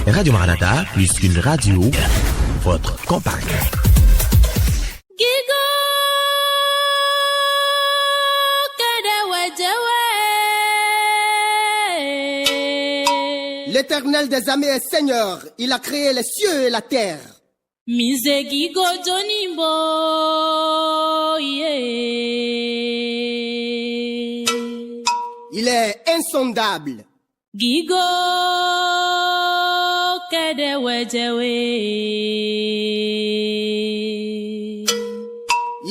Radio Maranatha, plus qu'une radio, votre compagne. L'Éternel des armées est Seigneur, il a créé les cieux et la terre. Il est insondable. Il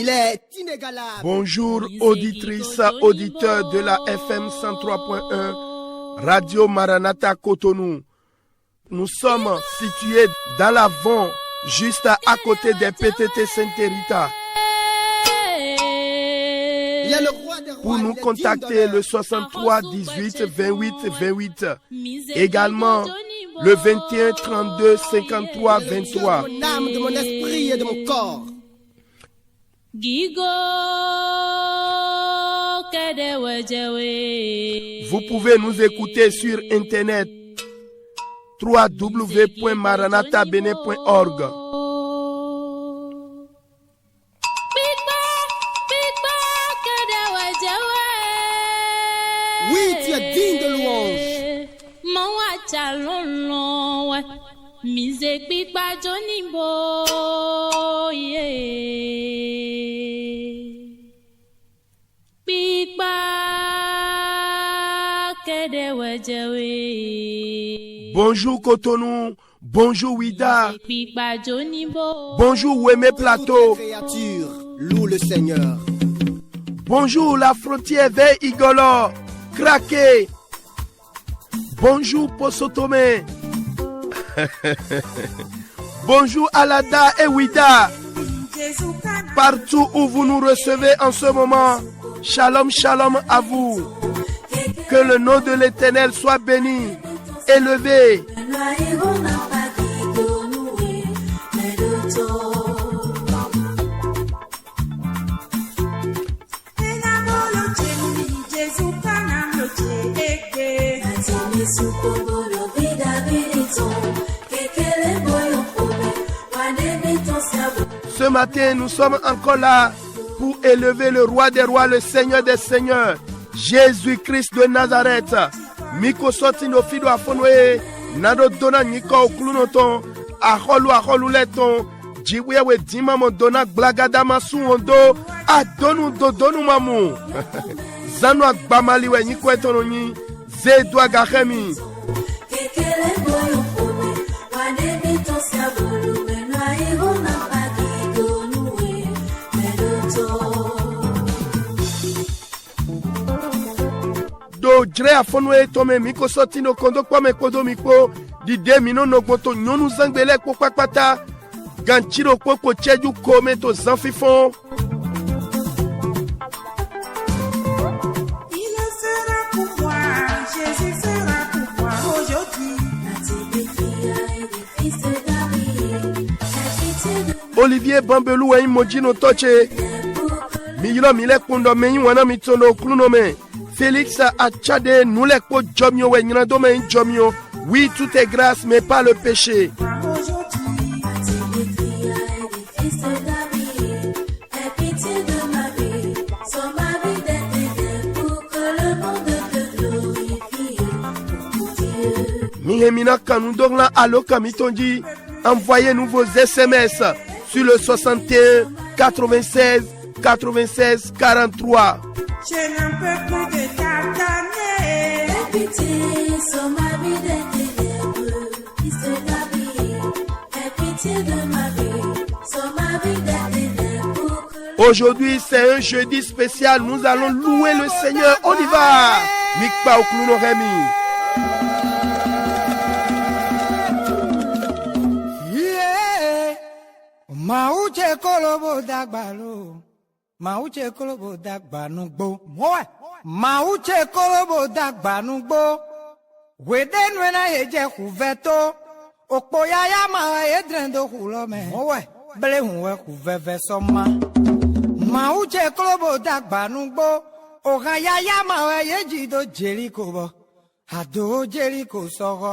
est inégalable. Bonjour auditrices, auditeurs de la FM 103.1 Radio Maranatha Cotonou. Nous sommes situés dans l'Avon, juste à côté des PTT Sainte-Rita. Pour nous contacter, le 63 18 28 28. Également, le 21 32 53 23. De mon âme, de mon esprit et de mon corps. Vous pouvez nous écouter sur internet www.maranathabene.org. Oui, tu es digne de louange. Bonjour Cotonou, bonjour Ouida, bonjour Ouémé Plateau, Créature, loue le Seigneur. Bonjour la frontière vers Igolo, Craqué, bonjour Posotome, bonjour Alada et Ouida, partout où vous nous recevez en ce moment, shalom shalom à vous, que le nom de l'Éternel soit béni, élevé. Ce matin, nous sommes encore là pour élever le roi des rois, le Seigneur des seigneurs, Jésus-Christ de Nazareth. Miko soti no fido afonwe, nado dona niko oklunoton, aholu leton, jiwewe dima mo dona blagada masu ondo, adonu dodonu mamu. Zano agbamaliwe niko etononi, zedu agahemi. Do dre afonwe tome miko soti no kondo kwa me kodo miko di de mino no goto nyonu zangbele ko kwakpata ganchiro ko cheju kome to zanfifon. Il sera pour moi, Jésus sera pour moi aujourd'hui. Olivier Bambelou e moji no toche miyilo mile kundo me wana mitono kluno me Félix Achade nous les ko jomio we nyina do me jomio. Oui, tout est grâce mais pas le péché. Mihemina Kanundongla Allo Kamitonji, envoyez-nous vos SMS sur le 61 96 96 43. Je n'en peux plus de t'attendre. Aie pitié sur ma vie des ténèbres, Fils de David. Aie pitié de ma vie, sur ma vie des ténèbres. Aujourd'hui, c'est un jeudi spécial. Nous allons louer le Seigneur. On y va. Mikpa Okluno Remi. Mauche kolobo dagbalo. Mauche kolobo dagbanugbo. Mauche kolobo dagbanugbo. Weden wena yeje kuveto. Okpo yaya ma edrendo hulome. Ble hunwe kuveve soma. Mauche kolobo dagbanugbo. Oga yaya ma yeji do Jericho bo. Ado Jericho soho.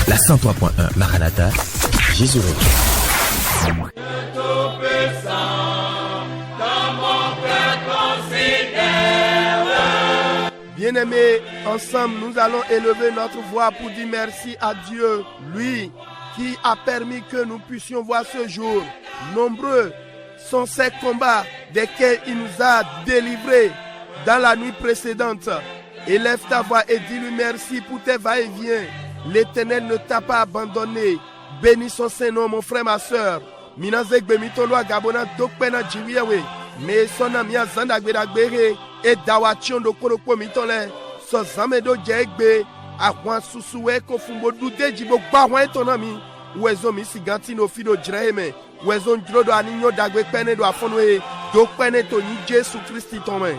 La 103.1 Maranatha, Jésus revient. Bien-aimés, ensemble, nous allons élever notre voix pour dire merci à Dieu, lui qui a permis que nous puissions voir ce jour. Nombreux sont ces combats desquels il nous a délivrés dans la nuit précédente. Élève ta voix et dis-lui merci pour tes va-et-vient. L'Éternel ne t'a pas abandonné. Bénis son Saint-Nom, mon frère, ma soeur. Minazegbe mitolwa gabona dokpena jiwiyewe. Mais son ami a zandagberagbere et dawation de korokpo mitole. So zamedo jegbe akwan susuwe kofumbo dude jibo gbawan etonami. Wezo misiganti no fido jireheme. Wezo njrodo aninyo dagbe pene do afonwe. Dokpene to ni Jésus Christi tome.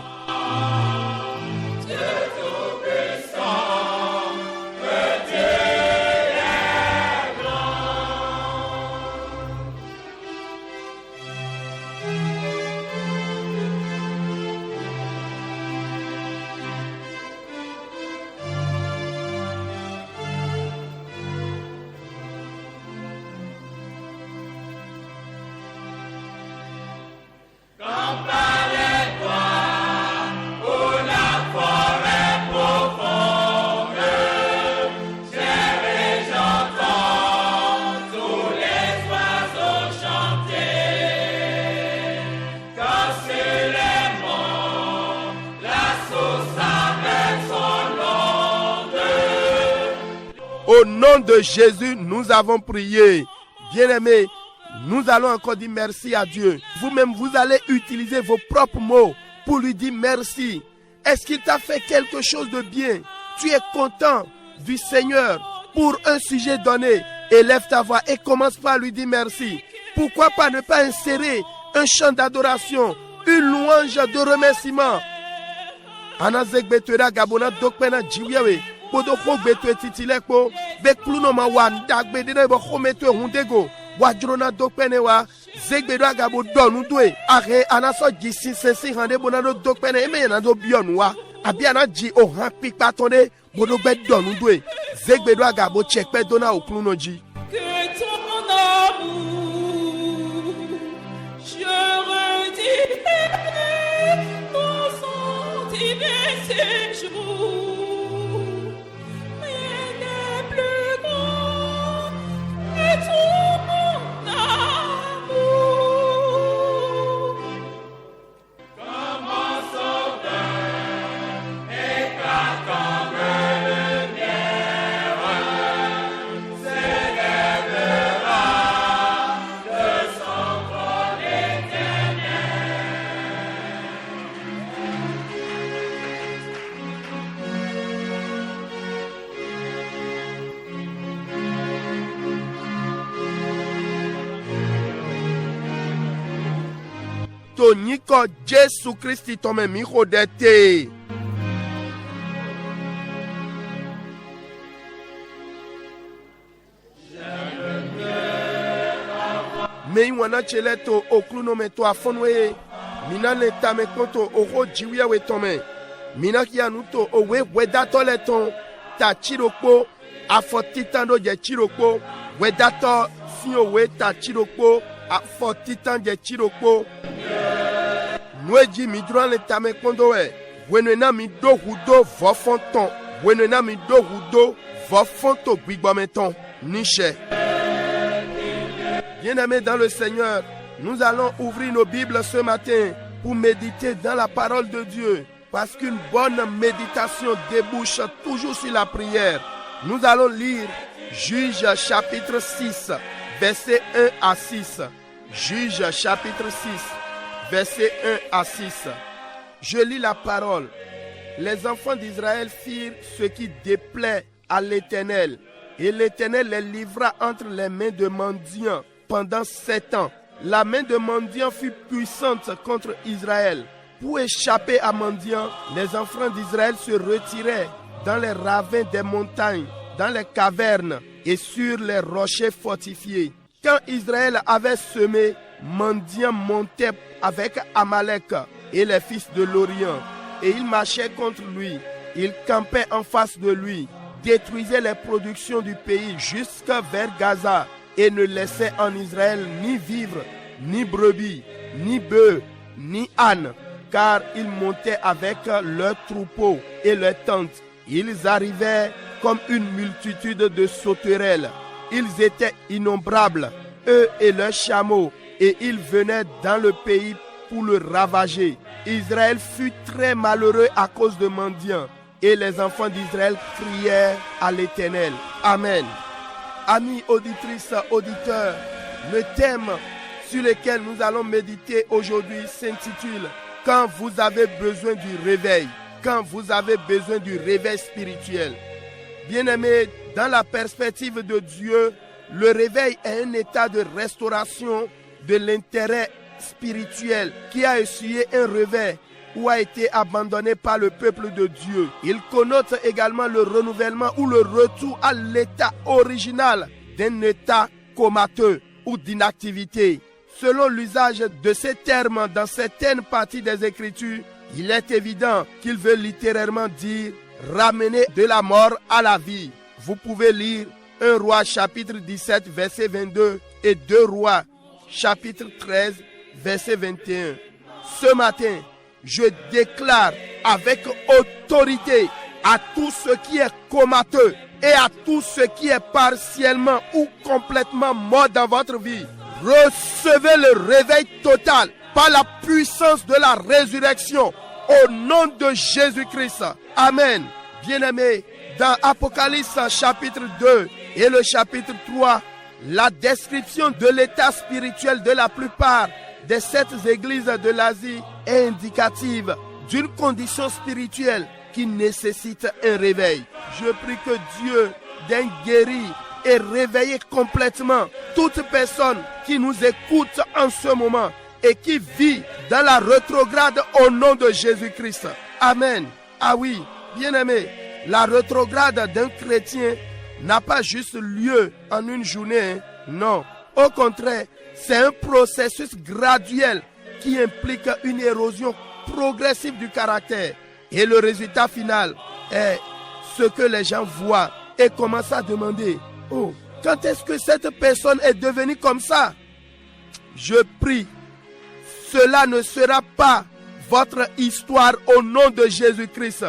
Au nom de Jésus, nous avons prié. Bien-aimés, nous allons encore dire merci à Dieu. Vous-même, vous allez utiliser vos propres mots pour lui dire merci. Est-ce qu'il t'a fait quelque chose de bien? Tu es content du Seigneur pour un sujet donné. Élève ta voix et commence par lui dire merci. Pourquoi pas ne pas insérer un chant d'adoration, une louange de remerciement? Anazekbetera gabona dokpena jiwiawe. Podo khogbetu titilekpo bekluno ma wandagbe de bo khometu hundego wajrona dokpene wa zegbedo agabo donu dwe are anaso jisi sensi hande bonado dokpene emena do bionu wa abiana ji o han pipa tonde bodo gbe donu dwe zegbedo agabo chekpe dona okluno ji. Que ton amour je redirai mon sentiment ces jours. Toniko Jésus Christi tome miho dete. Me wana cheleto okluno meto afonwe Mina le tame konto oro jiwia we tome. Mina ki anuto owe wedato le ton. Ta chirokpo. Afo titando je chirokpo. Wedato si owe ta chirokpo. Afo titan je chirokpo. Nweji midran le tame kondo we. Wenena mi do hudo vofonton. Wenena mi do hudo vofonto gbigometon. Niche. Bien-aimés dans le Seigneur, nous allons ouvrir nos Bibles ce matin pour méditer dans la parole de Dieu. Parce qu'une bonne méditation débouche toujours sur la prière. Nous allons lire Juges chapitre 6, versets 1 à 6. Juges chapitre 6, versets 1 à 6. Je lis la parole. Les enfants d'Israël firent ce qui déplaît à l'Éternel. Et l'Éternel les livra entre les mains de mendiants pendant 7 ans. La main de mendiant fut puissante contre Israël. Pour échapper à mendiant, les enfants d'Israël se retiraient dans les ravins des montagnes, dans les cavernes et sur les rochers fortifiés. Quand Israël avait semé, mendiant montait avec Amalek et les fils de l'Orient. Et ils marchaient contre lui. Ils campaient en face de lui, détruisaient les productions du pays jusqu'à vers Gaza et ne laissaient en Israël ni vivre, ni brebis, ni bœufs, ni ânes, car ils montaient avec leurs troupeaux et leurs tentes. Ils arrivaient comme une multitude de sauterelles. Ils étaient innombrables, eux et leurs chameaux, et ils venaient dans le pays pour le ravager. Israël fut très malheureux à cause de mendiants, et les enfants d'Israël crièrent à l'Éternel. Amen. Amis auditrices, auditeurs, le thème sur lequel nous allons méditer aujourd'hui s'intitule « Quand vous avez besoin du réveil ». Quand vous avez besoin du réveil spirituel. Bien-aimés, dans la perspective de Dieu, le réveil est un état de restauration de l'intérêt spirituel qui a essuyé un réveil ou a été abandonné par le peuple de Dieu. Il connote également le renouvellement ou le retour à l'état original d'un état comateux ou d'inactivité. Selon l'usage de ces termes dans certaines parties des Écritures, il est évident qu'il veut littéralement dire ramener de la mort à la vie. Vous pouvez lire 1 Roi chapitre 17 verset 22 et 2 Rois chapitre 13 verset 21. Ce matin, je déclare avec autorité à tout ce qui est comateux et à tout ce qui est partiellement ou complètement mort dans votre vie, recevez le réveil total par la puissance de la résurrection au nom de Jésus-Christ. Amen. Bien-aimés, dans Apocalypse chapitre 2 et le chapitre 3, la description de l'état spirituel de la plupart des 7 églises de l'Asie est indicative d'une condition spirituelle qui nécessite un réveil. Je prie que Dieu daigne guérir et réveiller complètement toute personne qui nous écoute en ce moment et qui vit dans la rétrograde au nom de Jésus-Christ. Amen. Ah oui, bien-aimé, la rétrograde d'un chrétien n'a pas juste lieu en une journée. Non, au contraire, c'est un processus graduel qui implique une érosion progressive du caractère. Et le résultat final est ce que les gens voient et commencent à demander. Oh, quand est-ce que cette personne est devenue comme ça? Je prie, cela ne sera pas votre histoire au nom de Jésus-Christ.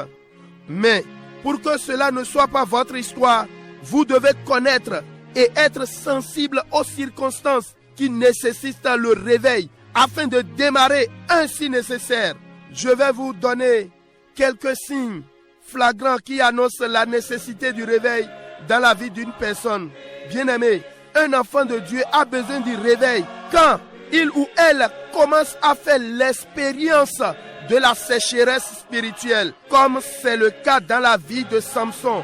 Mais pour que cela ne soit pas votre histoire, vous devez connaître et être sensible aux circonstances qui nécessitent le réveil afin de démarrer ainsi nécessaire. Je vais vous donner quelques signes flagrants qui annoncent la nécessité du réveil dans la vie d'une personne. Bien-aimé, un enfant de Dieu a besoin du réveil quand il ou elle commence à faire l'expérience de la sécheresse spirituelle, comme c'est le cas dans la vie de Samson,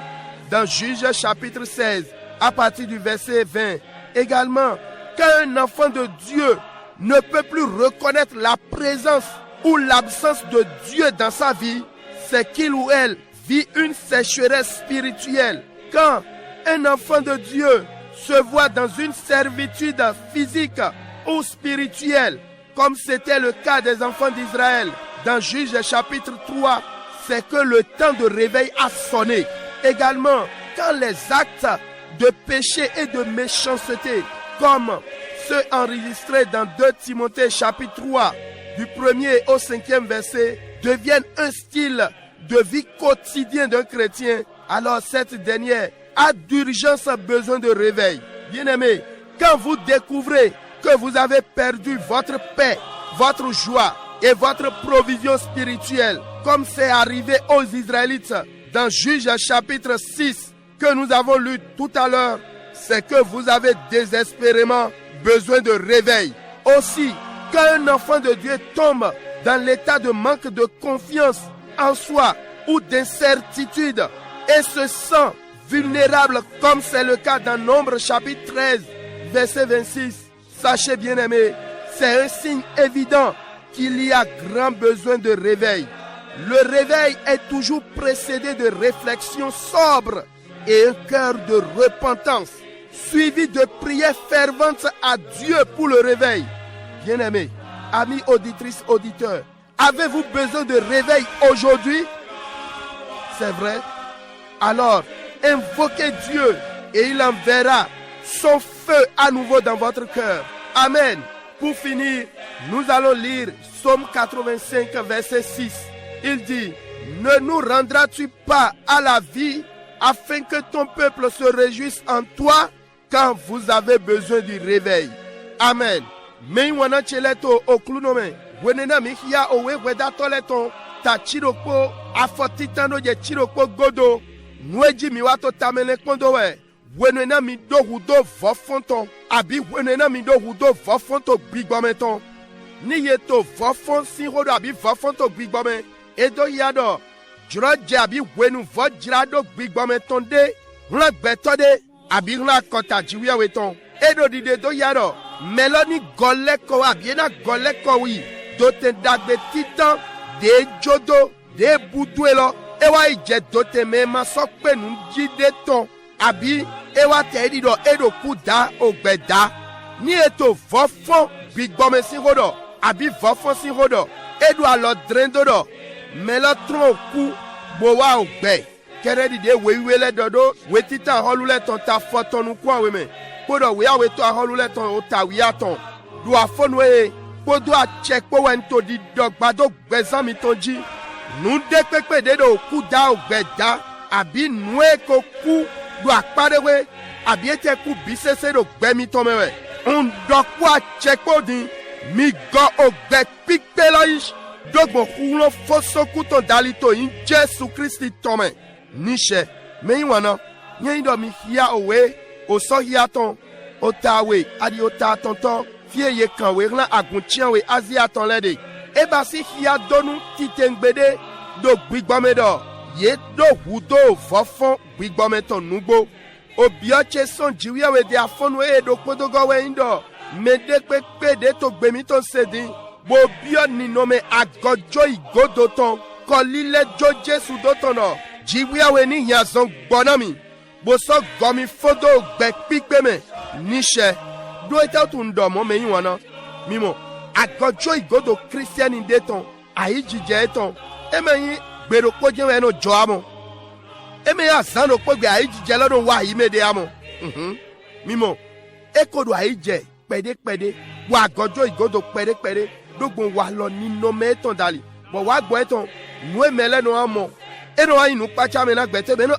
dans Juges chapitre 16, à partir du verset 20. Également, quand un enfant de Dieu ne peut plus reconnaître la présence ou l'absence de Dieu dans sa vie, c'est qu'il ou elle vit une sécheresse spirituelle. Quand un enfant de Dieu se voit dans une servitude physique ou spirituelle, comme c'était le cas des enfants d'Israël dans Juges chapitre 3, c'est que le temps de réveil a sonné. Également, quand les actes de péché et de méchanceté, comme ceux enregistrés dans 2 Timothée chapitre 3, du 1er au 5e verset, deviennent un style de vie quotidien d'un chrétien, alors cette dernière a d'urgence besoin de réveil. Bien-aimés, quand vous découvrez que vous avez perdu votre paix, votre joie et votre provision spirituelle, comme c'est arrivé aux Israélites dans Juges chapitre 6 que nous avons lu tout à l'heure, c'est que vous avez désespérément besoin de réveil. Aussi, quand un enfant de Dieu tombe dans l'état de manque de confiance en soi ou d'incertitude et se sent vulnérable comme c'est le cas dans Nombre chapitre 13 verset 26, sachez bien aimés, c'est un signe évident qu'il y a grand besoin de réveil. Le réveil est toujours précédé de réflexions sobres et un cœur de repentance, suivi de prières ferventes à Dieu pour le réveil. Bien-aimés, amis auditrices, auditeurs, avez-vous besoin de réveil aujourd'hui? C'est vrai? Alors, invoquez Dieu et il enverra son feu à nouveau dans votre cœur. Amen. Pour finir, nous allons lire Psaume 85, verset 6. Il dit, ne nous rendras-tu pas à la vie afin que ton peuple se réjouisse en toi quand vous avez besoin du réveil. Amen. Meiwana cheleto oklunome. Wenena mihia owe weda toleton. Ta chiroko afotitano je chiroko godo. Nweji miwato tamele kondowe. Wenena mi do hudo vofonton. Abi wenena mi do hudo vofonto bigbometon. Ni yeto vofon si hodo abi vofonto bigbome. Edo yado. Jroje abi wenu vojrado bigbometon de. Hla betode. Abi hla kota jiwia weton. Edo dide do yado. Meloni goleko abiena goleko wi. Dote dagbe titan. De jodo. De buduelo. Ewa ije dote mema sokpe nunjide ton. Abi ewa te edido edo kuda ogbeda. Ni eto vofon bigbome si hodo. Abi vofon si hodo. Edo alo drendo do. Melotron ku bowa ogbe. Kere dide wewele dodo. Wetita holule ton ta fotonu kwa weme. Podo wea weto holule ton ota wiaton. Do afon we. Podo a check po wento di dogbado gbezan mi tonji. Nou dekpekpe dedo kuda ogbeda. Abi nwe ko ku do akparewe. Abi ete ku bisese do gbemi tomewe. On dokwa check po din. Mi go ogbe pikpe la ish. Dogbo kulo foso kuton dalito in Jesu Christi tome. Nishe. Me wana. Nye do mi hia owe. Oso hia ton. Otawe. Adi ota tonton. Fie ye kanwe. Ran agunchian we. Azi aton lede. Eba si hia donu titengbede. Do bigbome do. Ye do hudo vofon bigbome ton nubo. Obioche son jiwe we de afon we do kodogo we indo. Mede kpekpe de to gbemi ton sedi. Bo bio ni nome agojo igodo ton. Kolile jo Jesu do ton no. Jiwe we ni yazon bonami. Bo so gomi fodo gbe pikpe me. Nishe. Do ete tu ndomo me yiwana. Mimo. Agojo igodo Christian inde ton. Ayi jije ton. Emeyi gbero koje we no jo amo. Emeyi asano pogbe ayi jije lodun wa yi mede amo. Mimo. Ekodo ayi je. Pede wa gojo igodo pede dogbon wa lo nino meton dali bo wa gbo eton nu emele no amo eno ayi nu pacha me na gbete be no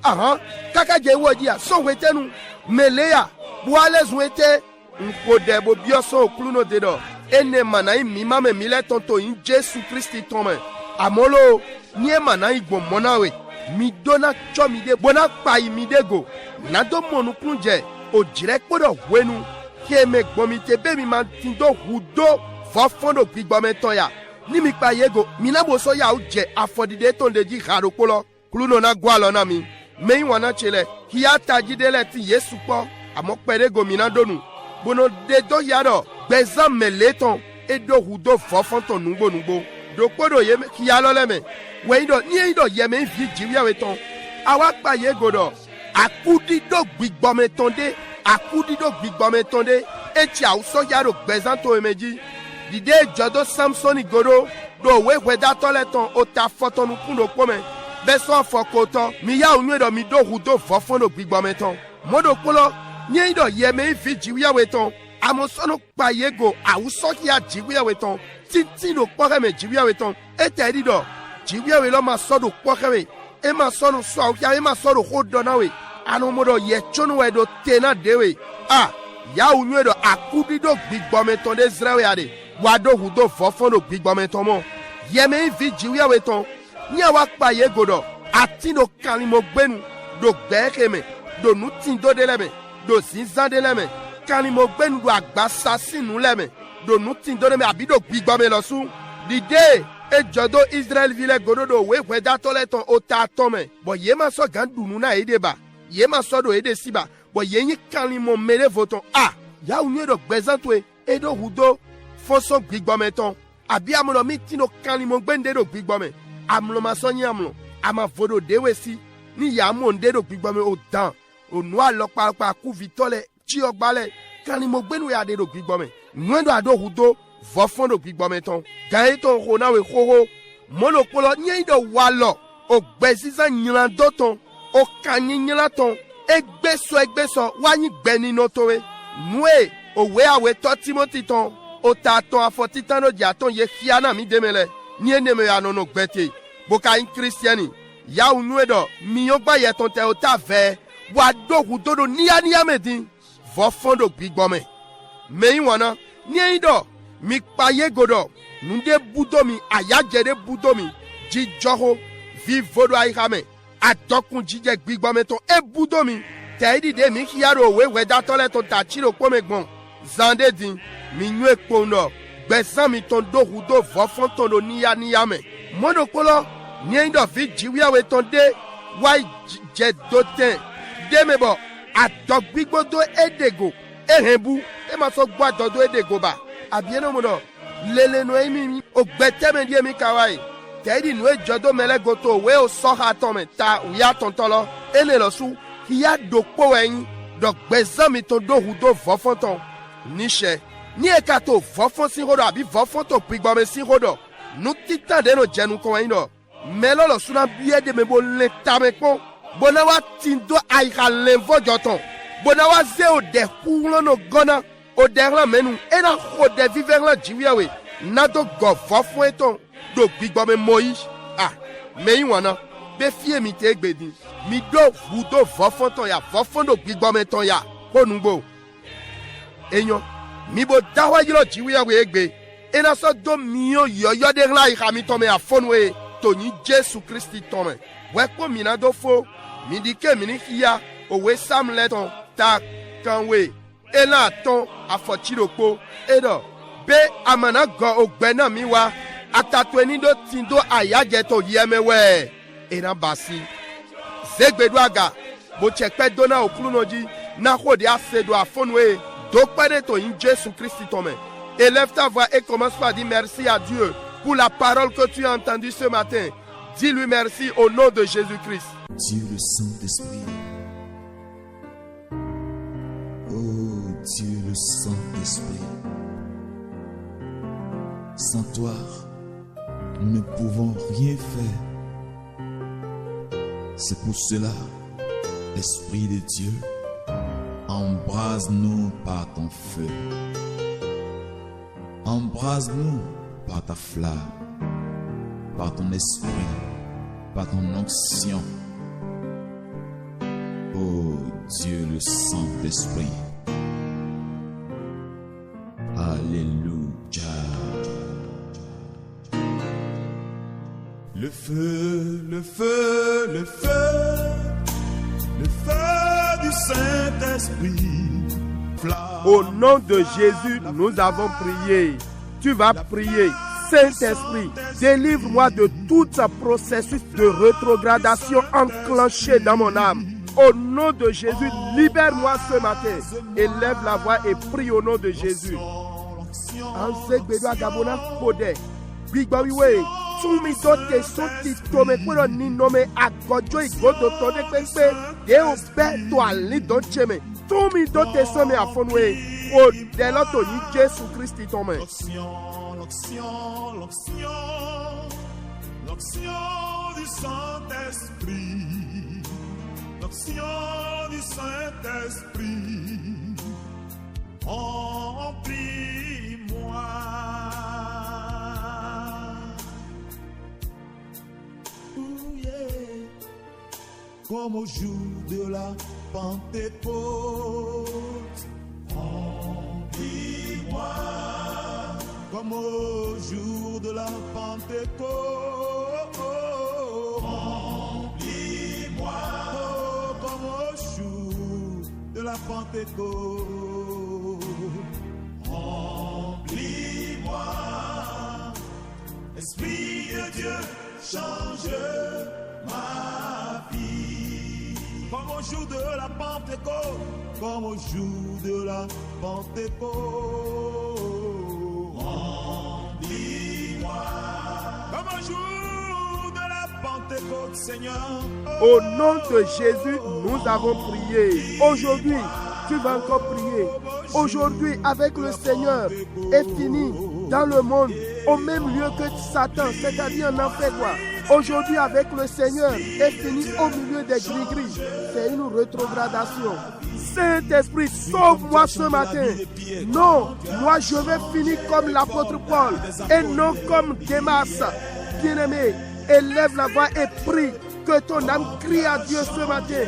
kaka je woji a so wetenu meleya bo alezun ete nko de bo bioso oklu no dedo ene manai mi mame mile tonto in Jesu Christi tome amolo ni e manai gbo monawe mi dona chomi de bona pa imi dego na do monu kunje o jire podo wenu Keme gbomite be mi man tindo hudo fofondo gbigbometon ya. Ni mi pa yego, minabo so ya uje afodide ton deji harokolo. Kluno na gwalo na mi. Mei wana chele, hiya tajidele ti Yesu po. Amok perego minandonu. Bono de do yado, bezan meleton. E do hudo fofonton nungbo. Do kodo yeme, hiya loleme. Weido, nye ido yeme vi jiwya weton. Awak pa yego do. Akudi do gbigbometon de. Akudido gbigbometon de eti a uso yaro gbezanto emeji Dide jodo Samson igodo do we weda toleton o ta foton nu kun do pome be so fokoto mi ya onwe do mi do hudo fofon do gbigbo meton modo polo nye do ye me fi jiwiya weton amosono pa yego awuso ki a jiwiya weton titi do pore me jiwiya weton e te di do jiwiya we lo ma so do pore we e ma so no so awuya e ma so do hodo na we anu modo ye chonu we do tena dewe ya onwe do akudi do gbigbo meton de Israel ade wado hudo fofon do gbigbo meton mo ye me fi jiwiya weton nya wa pa yego do ati do kalimo gbenu do gbekeme do nutin do deleme do sinzan deleme kalimo gbenu do agbasa sinu leme do nutin do deleme abi do gbigbo me losu dide ejodo Israel vile gododo we weda toleton o ta tome bo ye ma so gandunu na edeba ye ma so do ede siba bo ye yin kalimo mele voton ya unye do gbezantwe edo hudo foso gbigbo meton abi amono mitino kalimo gbende do gbigbo me amlo masonyi amlo ama vodo dewesi ni ya mo nde do gbigbo me o dan onu alopa ku vitole chi ogbale kani mo gbenu ya de do gbigbo me nwendo ado hudo vofon do gbigbo me ton gan ton ho na we hoho monopolo nyi do walo o gbesiza nyiran do ton o kanyin nyiran ton egbeso wanyi gbeni no towe nwe o we awe to Timothy ton o ta ton afotitan no dia ton ye fiana mi demele ni eneme ya no gbete boka in Christiani ya unwedo mi yo gba ye ton te o ta ve wa dogu dodo niya medin vo fondo gbigbo me wona ni ido mi paye godo nunde budo mi ayaje de budo mi ji joho vi vodo ai hame adokun jije gbigbo me ton e budo mi te di de mi hiaro we weda tole ton ta chiro pomegbon zande din mi nu ekpondo gbesan mi ton dogu do vo fonton do niya me monopolo ni ndo fi jiwiya we ton de wa je doten demebo adogbigbo do edego ehenbu e ma so gba dodo edego ba abieno mono lele no emi ogbeteme die mi kawai tedi no ejodo melego to we o so ha ton me ta uya tontolo ele lo su ya dopo yin dogbezan mi ton do hudo vofonton niche ni ekato vofon si rodo abi vofonton pigbo me si rodo nu titan de no jenu ko yin do melo lo suna biye de mebo le tameko bonawa tindo aika lenvo joton bonawa ze o de kulo no gona o derla menu ena ho de viver la jiwiawe na do go fofo eton do gbigbo me Moïse me yin wana be fie mi te gbedin mi do vudo fofo ton ya fofo do gbigbo me ton ya konugbo eyan mi bo dawa yiro jiwiawe egbe ena so do miyo yoyo de la ika mi ton me afonwe Tony Jésus Christi tome weko minado fo midike minikia owe samleton ta kanwe ena ton afochiroko edo be amana go ogbena miwa atatweni do tindo ayaje to yemewe ena basi zegbedu aga bo chepe dona okulunoji na hode asedo afonwe do pade to in Jésus Christi tome élève ta voix et commence par dire merci à Dieu pour la parole que tu as entendue ce matin. Dis-lui merci au nom de Jésus-Christ. Dieu le Saint-Esprit. Oh Dieu le Saint-Esprit. Sans toi, nous ne pouvons rien faire. C'est pour cela, Esprit de Dieu, embrase-nous par ton feu. Embrase-nous par ta flamme, par ton esprit, par ton onction. Oh Dieu le Saint-Esprit. Alléluia. Le feu, le feu, le feu, le feu du Saint-Esprit. Au nom de Jésus, nous avons prié. Tu vas prier. Saint-Esprit, délivre-moi de tout ce processus de rétrogradation enclenché dans mon âme. Au nom de Jésus, libère-moi ce matin. Élève la voix et prie au nom de Jésus. Odeloto yi Jésus Christ tome. L'onction du Saint-Esprit, l'onction du Saint-Esprit, remplis-moi. Oh yeah. Comme au jour de la Pentecôte, remplis-moi. Comme au jour de la Pentecôte, remplis-moi. Oh, comme au jour de la Pentecôte, remplis-moi. Esprit de Dieu, change ma vie. Comme au jour de la Pentecôte, comme au jour de la Pentecôte. Comme un jour de la Pentecôte, Seigneur. Au nom de Jésus, nous avons prié. Aujourd'hui, tu vas encore prier. Aujourd'hui, avec le Seigneur, est fini dans le monde, au même lieu que Satan, c'est-à-dire en enfer quoi. Aujourd'hui, avec le Seigneur, est fini au milieu des gris-gris. C'est une rétrogradation. Saint-Esprit, sauve-moi ce matin. Non, moi je vais finir comme l'apôtre Paul et non comme Démas. Bien-aimé, élève la voix et prie que ton âme crie à Dieu ce matin.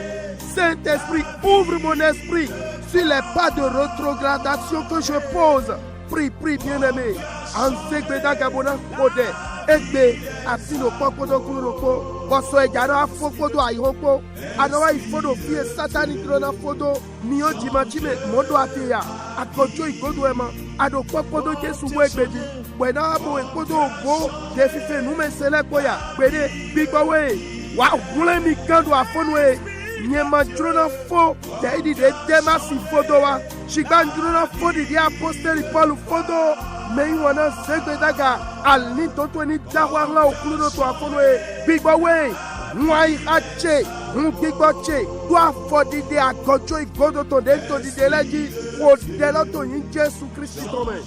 Saint-Esprit, ouvre mon esprit sur les pas de rétrogradation que je pose. Prie, prie, bien-aimé. Anzegbeda Gabona Kode. Egbe, Asino Pokodo Kuroko. Boso Egara Fokodo Ayoko. Anawa Ifodo Fie Satani Krona Fodo. Mio Jimachime Modo Ateya. Akojo Igodo Ema. Ado Pokodo Jesu Mwegbeji. Wena Abo Ekodo Ogo. Defife Nume Sele Koya. Bede, Bigowe. Wa Gule Mikando Afonwe. Nyema drona fo daidi de Demasi fodowa shigban drona fo di apostoli Paul fodo mei wana segbedaga alni toto ni dawala okuluno to afonoe bigbo we nwai ache ngigbo che do afodi de agojo igodo to de to di deleji wo de loto yin Jesu Christ tome.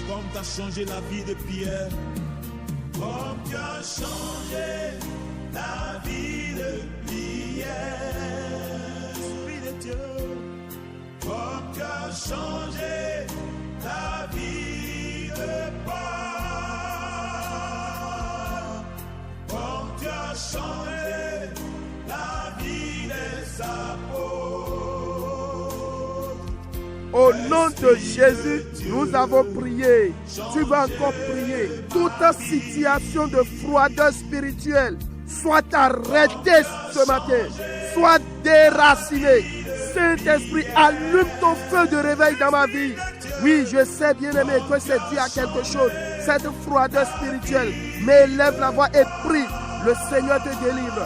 Comme tu as changé la vie de Pierre, comme tu as changé la vie de Pierre, Esprit de Dieu, comme tu as changé la vie de Paul, comme tu as changé la vie des apôtres. Au nom de Jésus, nous avons prié. Tu vas encore prier. Toute situation de froideur spirituelle soit arrêtée ce matin, soit déracinée. Saint-Esprit, allume ton feu de réveil dans ma vie. Oui, je sais, bien-aimé, que c'est dû à quelque chose, cette froideur spirituelle. Mais lève la voix et prie. Le Seigneur te délivre.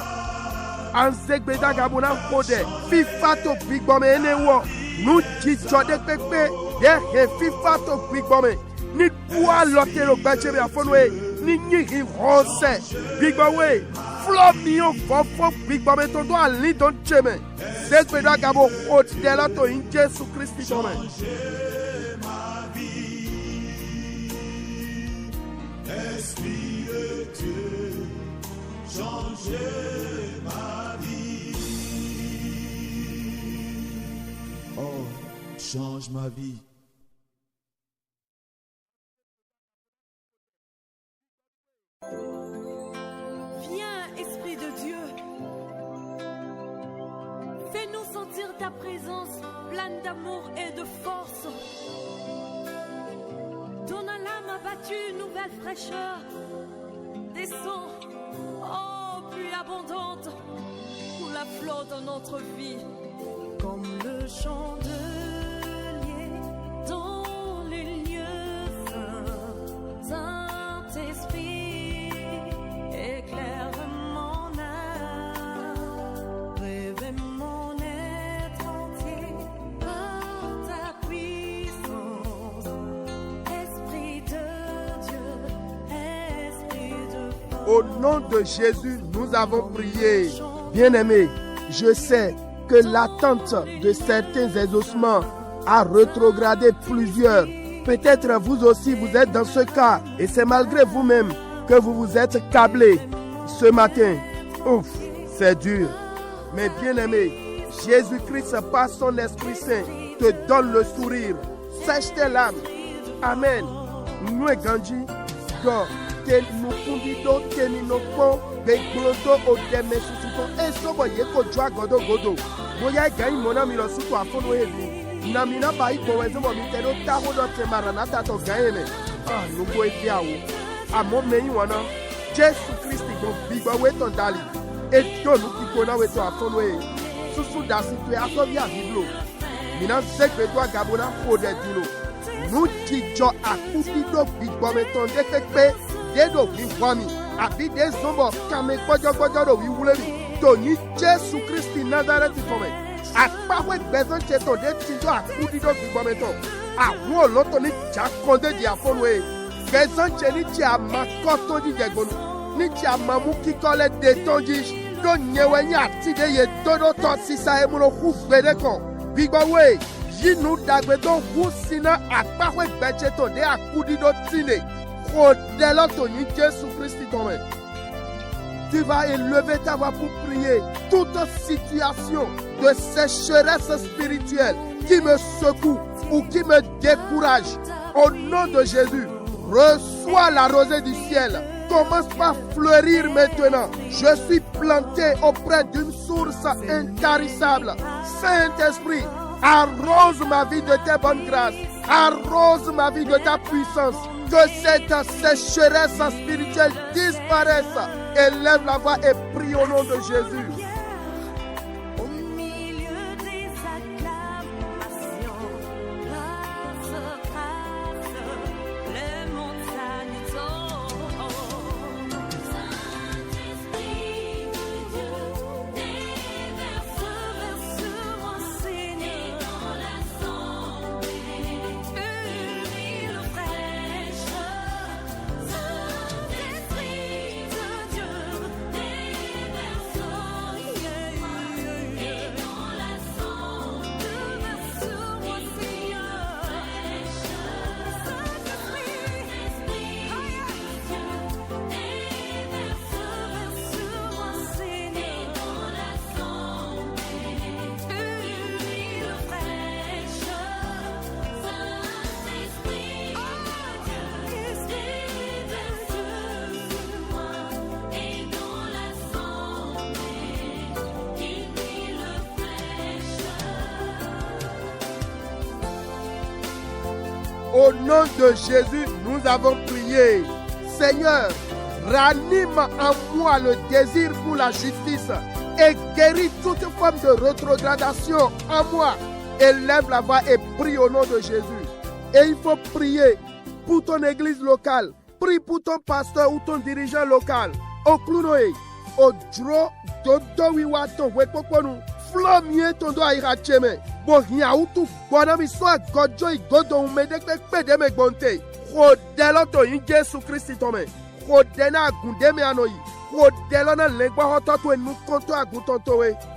Anzegbeda Gabona Kode, Fifato Bigbome Enewo. Nous disons de pépé, de Fifato Bigbome. Ni quoi l'autre le bâtiment à Fonwe, ni ronce. Bigbome, Flomio, Fofo, Bigbome, ton doigt, li don cheme. Zegbeda Gabo, Odelato, in Jésus Christ, Tome. Esprit de Dieu, changez ma vie. Oh, change ma vie. Viens, Esprit de Dieu. Fais-nous sentir ta présence pleine d'amour et de force. Ton âme abattue une nouvelle fraîcheur. descend, oh, pluie abondante, pour la flot dans notre vie. Comme le chandelier dans les lieux saints, Saint-Esprit, éclaire mon âme, réveille mon être entier par ta puissance, Esprit de Dieu, Esprit de force. Au nom de Jésus, nous avons prié. Bien-aimés, je sais que l'attente de certains exaucements a rétrogradé plusieurs. Peut-être vous aussi, vous êtes dans ce cas et c'est malgré vous-même que vous vous êtes câblé ce matin. Ouf, c'est dur. Mais bien-aimé, Jésus-Christ par son Esprit Saint te donne le sourire. Sèche tes larmes. Amen. Nous Gandhi, go. Nous convidons nous des glotos au deme susuto et sobo yeko joa godo godo. Boya gagne mon ami lo suto afono hebi. Namina bai bowezo mo mitero taho do temaranata to gagne. Ah, nous boy diawo. Amo meyi wana. Jésus Christ go bigwa weton dali. Et do nous kikona weto afono e. Susu da situe asovia biblo. Mina sekwe do gabona fode dilo. Nous dijo akubido bigwa meton dekekpe. Dedo vi wami. Abi de zombo kame kojo do wi wuleri to ni Jesu Christi Nazareth fome apawe bezon cheto de tijo akudi do gbometo awon oloto ni jakonde di afonwe bezon che ni ti amakoto di jegonu ni ti amamu kikole de tonji do nyewe ni ati de ye dodo to sisa emuno hu gbede kan gbigbowe yinu dagbe do hu sina apawe becheto de akudi do tine. Tu vas élever ta voix pour prier toute situation de sécheresse spirituelle qui me secoue ou qui me décourage. Au nom de Jésus, reçois la rosée du ciel. Commence par fleurir maintenant. Je suis planté auprès d'une source intarissable. Saint-Esprit, arrose ma vie de tes bonnes grâces. Arrose ma vie de ta puissance. Que cette sécheresse spirituelle disparaisse. Élève la voix et prie au nom de Jésus. Au milieu des acclamations, grâce, les montagnes tombent. Saint-Esprit de Dieu, déverse sur mon Seigneur dans l'assemblée, une fraîche. Saint-Esprit de Dieu, déverse sur mon Seigneur. Au nom de Jésus, nous avons prié. Seigneur, ranime en moi le désir pour la justice et guéris toute forme de rétrogradation en moi. Élève la voix et prie au nom de Jésus. Et il faut prier pour ton église locale. Prie pour ton pasteur ou ton dirigeant local. Au Klunoe, au Dro, Dodo Wiwato, Wekoponu, Flomie Tondo Airacheme. Bon, Yaoutou, Bonami, soit Godjo, Godon, Medek, Pedeme Bonte. Rodeloto, Jésus Christ, Tome. Rodena, Gundeme Anoi. Rodelona, Legua Hototo, et nous comptons à Goutontoe. Ton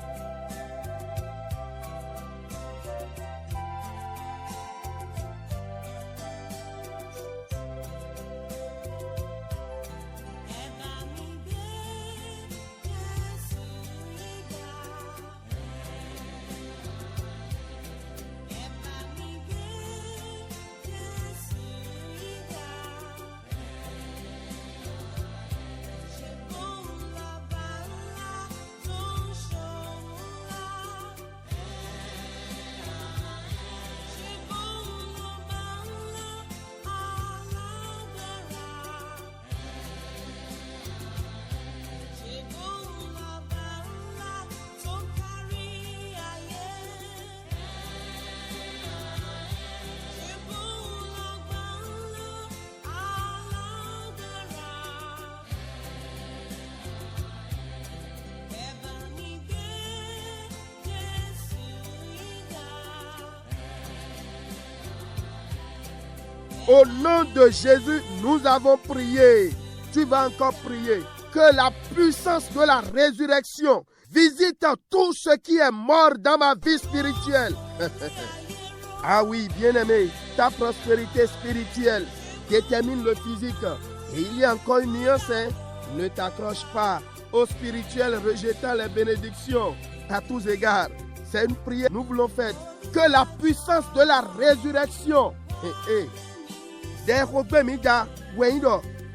Au nom de Jésus, nous avons prié. Tu vas encore prier. Que la puissance de la résurrection visite tout ce qui est mort dans ma vie spirituelle. Ah oui, bien-aimé, ta prospérité spirituelle détermine le physique. Et il y a encore une nuance, hein? Ne t'accroche pas au spirituel rejetant les bénédictions à tous égards. C'est une prière que nous voulons faire. Que la puissance de la résurrection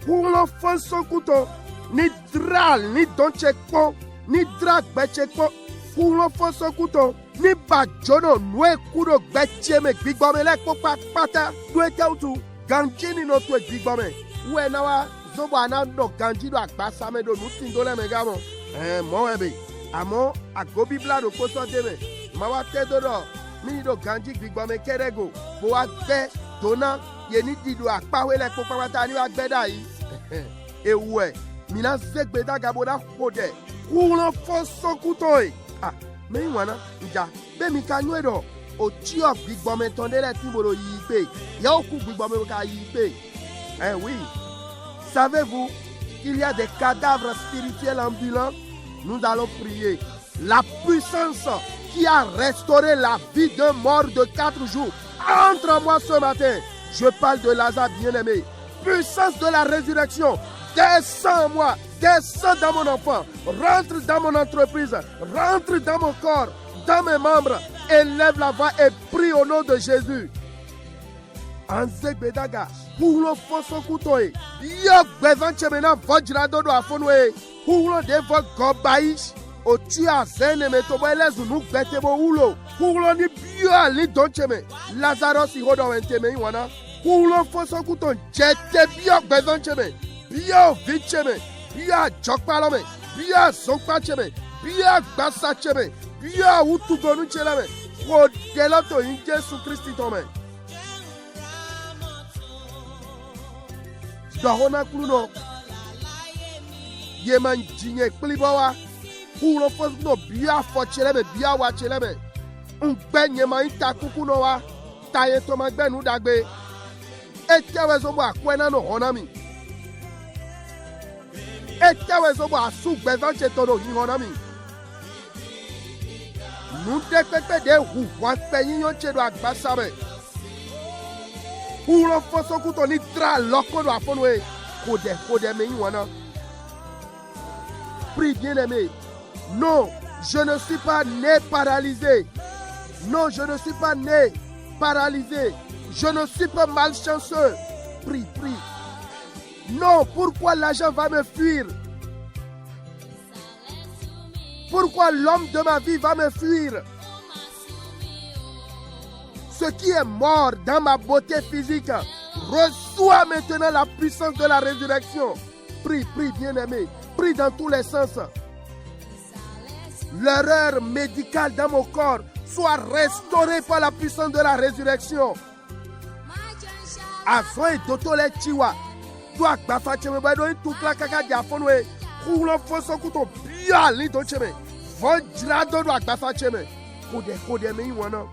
pour l'enfant sans couteau, ni dral, ni donchekpo, ni drag bechekpo, pour l'enfant sans couteau, ni bajono, noue kudo becheme, bigbomele, popa, pata, noue tautu, ganjini no tue bigbome. Oué nawa, zobo anando, ganjido akbasame do, nutindole megamo. Moebe, amo, agobibla do koso deme, mawa tedodo, minido ganjik bigbome kerego, boa be, dona, yeni dido akpawele popa pata, ni akbeda yi. Et ouais, mina zegbeda gaboda hode. Koulan fonson koutoy. Ah, mais wana, nja, be mi kanwedo. O tiok big bombe tonde le timbolo yipe. Ya oku big bombe ka yipe. Eh oui. Savez-vous qu'il y a des cadavres spirituels ambulants? Nous allons prier. La puissance qui a restauré la vie d'un mort de 4 jours. Entre en moi ce matin. Je parle de Lazare bien-aimé. Puissance de la résurrection. Descends en moi, descends dans mon enfant, rentre dans mon entreprise, rentre dans mon corps, dans mes membres, élève la voix et prie au nom de Jésus. Anzek bedaga, pour le fonso couteau, yop bevanchemena vojrado do afonwe, pour le devo gobaïch, o tu as zene metobelez nous betebo ulo, pour le ni bio li doncheme, Lazarus irodo enteme wana, pour le fonso couteau, jete bio bevancheme. Bio vicheme, bio jokpalome, bio zonkpacheme, bio gbasacheme, bio utugonu cheleme. Ko deloto in Jésus Christ tome. Dohona kluno. Yeman jinye klibawa. Kulo fosno bio focheleme, bio wacheleme. Unbenye ma inta kukuno wa. Taye to magbenu dagbe. Etewe zobo akwena no honami. Nous décrétons des roues, pays ont chez Agbasabe. Pour l'enfant, son couteau, ni dra, l'occo doit fonouer. Code, mais y'wana. Prie bien aimé. Non, je ne suis pas né paralysé. Non, je ne suis pas né paralysé. Je ne suis pas malchanceux. Prie. Non, pourquoi l'argent va me fuir? Pourquoi l'homme de ma vie va me fuir? Ce qui est mort dans ma beauté physique reçoit maintenant la puissance de la résurrection. Prie, bien-aimé. Prie dans tous les sens. L'erreur médicale dans mon corps soit restaurée par la puissance de la résurrection. Afin d'otole chiwa. Toi, Bafacheme, Bado, tout la caca diaphonwe, Koulan Fosso Couton, Pia, Lito Cheme, Vojrado, Bafacheme, Kode, me, one.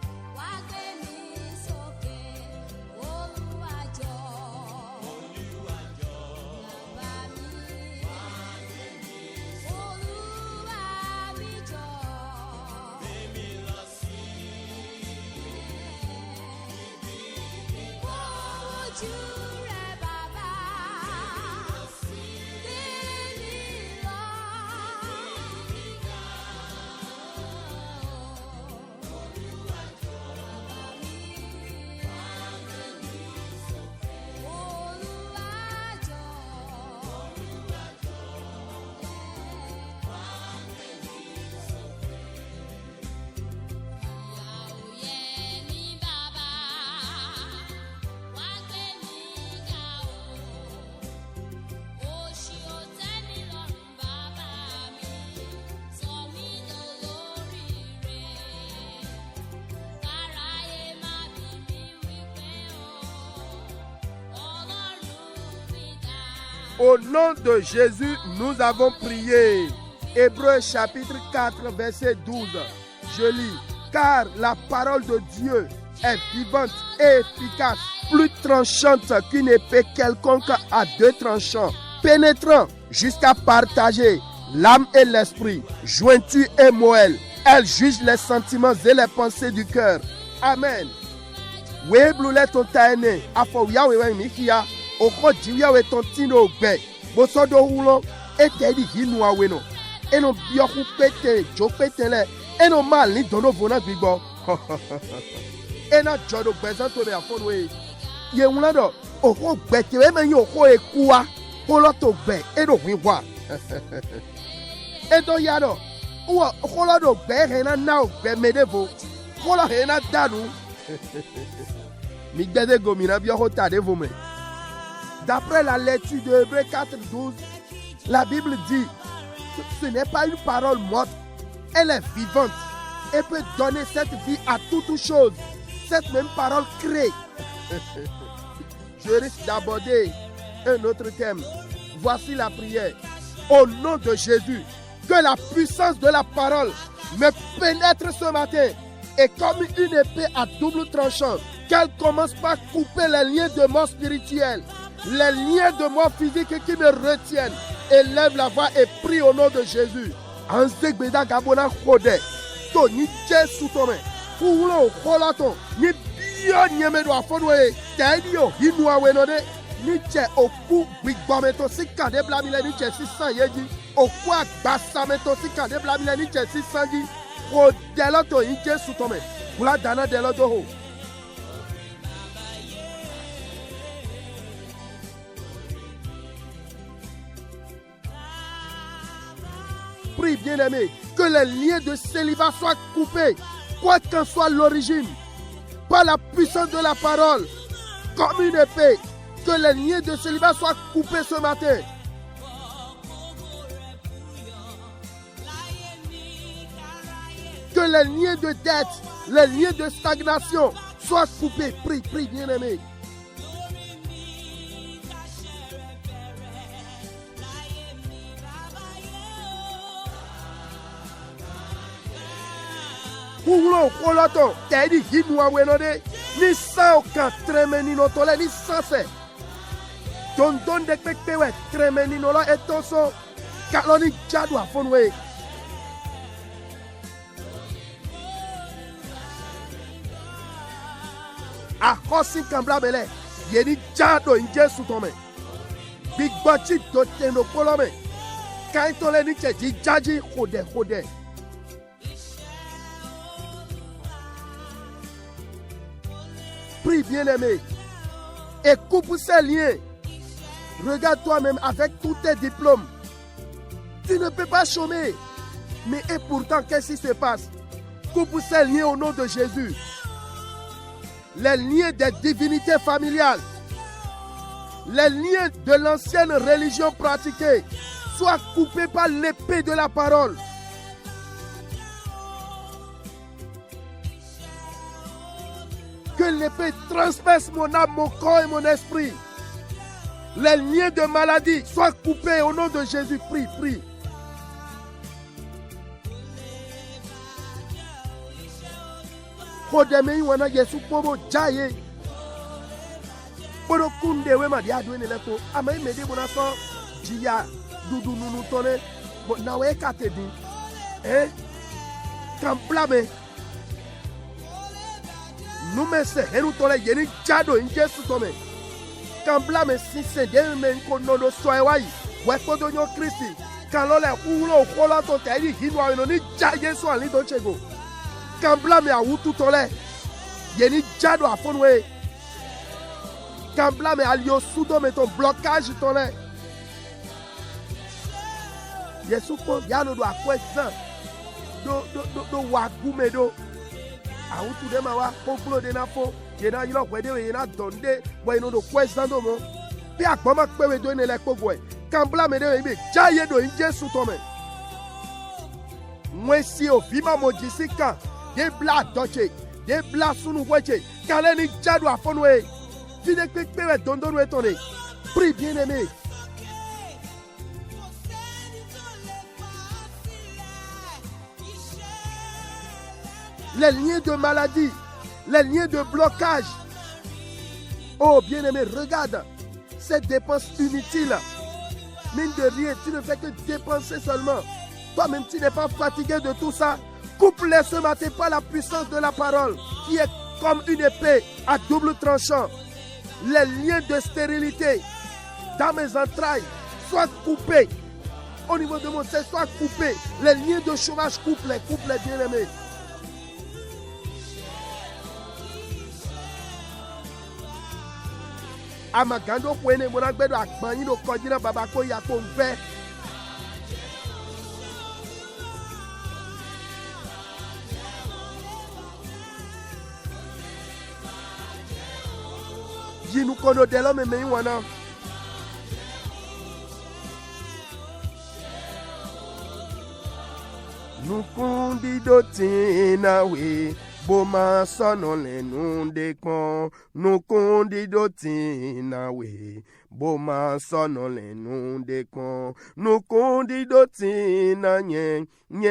Au nom de Jésus, nous avons prié. Hébreux chapitre 4, verset 12. Je lis. Car la parole de Dieu est vivante et efficace, plus tranchante qu'une épée quelconque à 2 tranchants, pénétrant jusqu'à partager l'âme et l'esprit, jointure et moelle. Elle juge les sentiments et les pensées du cœur. Amen. Weblule ton taene, afo yawe mikia, oko jiyawe ton tino gbe, bosodo hulo, etedi hinu aweno. Eno bioku pete, jo petele, eno mal ni dono vona gbibo. Ena jodo bezanto me afonwe. Ye unado, oko gbe tewe men yo oko ekua, koloto gbe, eno wiwa. Edo yado, uwa kolodo gbe hena na gbe medevo, kolo hena danu. D'après la lecture de Hébreux 4:12, la Bible dit que ce n'est pas une parole morte, elle est vivante et peut donner cette vie à toute chose. Cette même parole crée. Je risque d'aborder un autre thème. Voici la prière. Au nom de Jésus, que la puissance de la parole me pénètre ce matin. Et comme une épée à double tranchant, qu'elle commence par couper les liens de mort spirituelle, les liens de mort physique qui me retiennent. Élève la voix et prie au nom de Jésus. Anzegbeda gabona kode, to ni Jésus tome, kulo kolato, ni bio nyemedo afonwe, tenio hinwa wenode, ni che oku bigbameto sikade blamile ni che 600 yeji, oku agbasameto sikade blamile ni che 600 yeji. Deloto in Jésus tome, kula dana deloto ho. Prie bien-aimé, que les liens de célibat soient coupés, quoi qu'en soit l'origine, par la puissance de la parole, comme une épée, que les liens de célibat soient coupés ce matin. Que les liens de dette, les liens de stagnation soient coupés. Prie, prie, bien-aimé. Oulo, koloto, tedi hinwa wenode, ni sa okan tremeni notole, ni sa se. Don de kpekpewe, tremeni nolo etonso, kaloni jadu afonwe. Akosi kambla bele, yeni jado in Jésus tome. Big bachi do tendo polome. Kaitole ni cheji jaji kode. Prie bien-aimé et coupe ces liens. Regarde toi-même avec tous tes diplômes. Tu ne peux pas chômer. Mais et pourtant, qu'est-ce qui se passe? Coupe ces liens au nom de Jésus. Les liens des divinités familiales, les liens de l'ancienne religion pratiquée, soient coupés par l'épée de la parole. Que l'épée transperce mon âme, mon corps et mon esprit. Les liens de maladie soient coupés au nom de Jésus. Prie, prie. Kodeme wana Yesu pobo jaye. Podo kunde we ma dia duene leko. Ama imede bona so jiya dudu nunu tone. Bo na we katedi. Kamplame. Nume se heru tole yeni jado in Jesu tome. Kamplame si se de men konodo soewai. We podo nyo Kristi. Kalole ulo kola to tedi hinwa no ni jaye so ali do chego. Kambla me awutu tole. Yeni jado afonwe. Kambla me alio sudo me ton blocage tole. Yesu ko yano do akwesa. Do wagume do. Awutu de mawa koklo de na fo. Yena yilo kwede we yena donde. Bo yino do kwesa do mo. Bi akpoma pewe do ne le kogwe. Kambla me de be jaye do in Jesu tome. Mwesi o vima mojisika. Des blas doche, des blas sunu weche, kaleni jadu afonwe. Fide kpekpewe dondonwe tone. Prie bien-aimé. Les liens de maladie, les liens de blocage. Oh bien-aimé, regarde ces dépenses inutiles. Mine de rien, tu ne fais que dépenser seulement. Toi-même, tu n'es pas fatigué de tout ça. Coupe-les ce matin par la puissance de la parole, qui est comme une épée à double tranchant. Les liens de stérilité dans mes entrailles soient coupés. Au niveau de mon sein, soient coupés. Les liens de chômage, coupe-les bien-aimés. Amagando kwene monagbedo akbanyi no kojina babako ya ko nfe. Jinu kono delo me wana. Nukundi dotina we. Boma sono le nunde kon, nukundi dotina we. Boma sono le nunde kon, nukundi dotina nye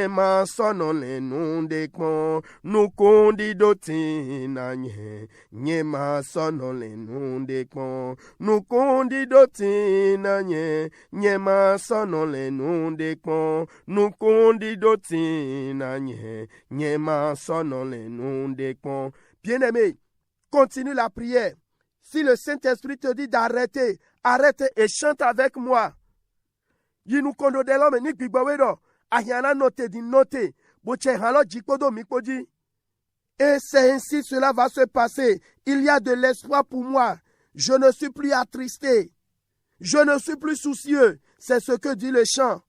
ma sono le nunde kon, nukundi dotina nye ma sono le nunde kon, nukundi dotina nye ma sono le nunde kon, nukundi dotina nye ma sono le nunde kon. Bien-aimé, continue la prière. Si le Saint-Esprit te dit d'arrêter, arrête et chante avec moi. Yinu kondo de l'homme ni bibawedo. Ahiana note di note. Boche halo jikodo mikoji. Et c'est ainsi cela va se passer. Il y a de l'espoir pour moi. Je ne suis plus attristé. Je ne suis plus soucieux. C'est ce que dit le chant.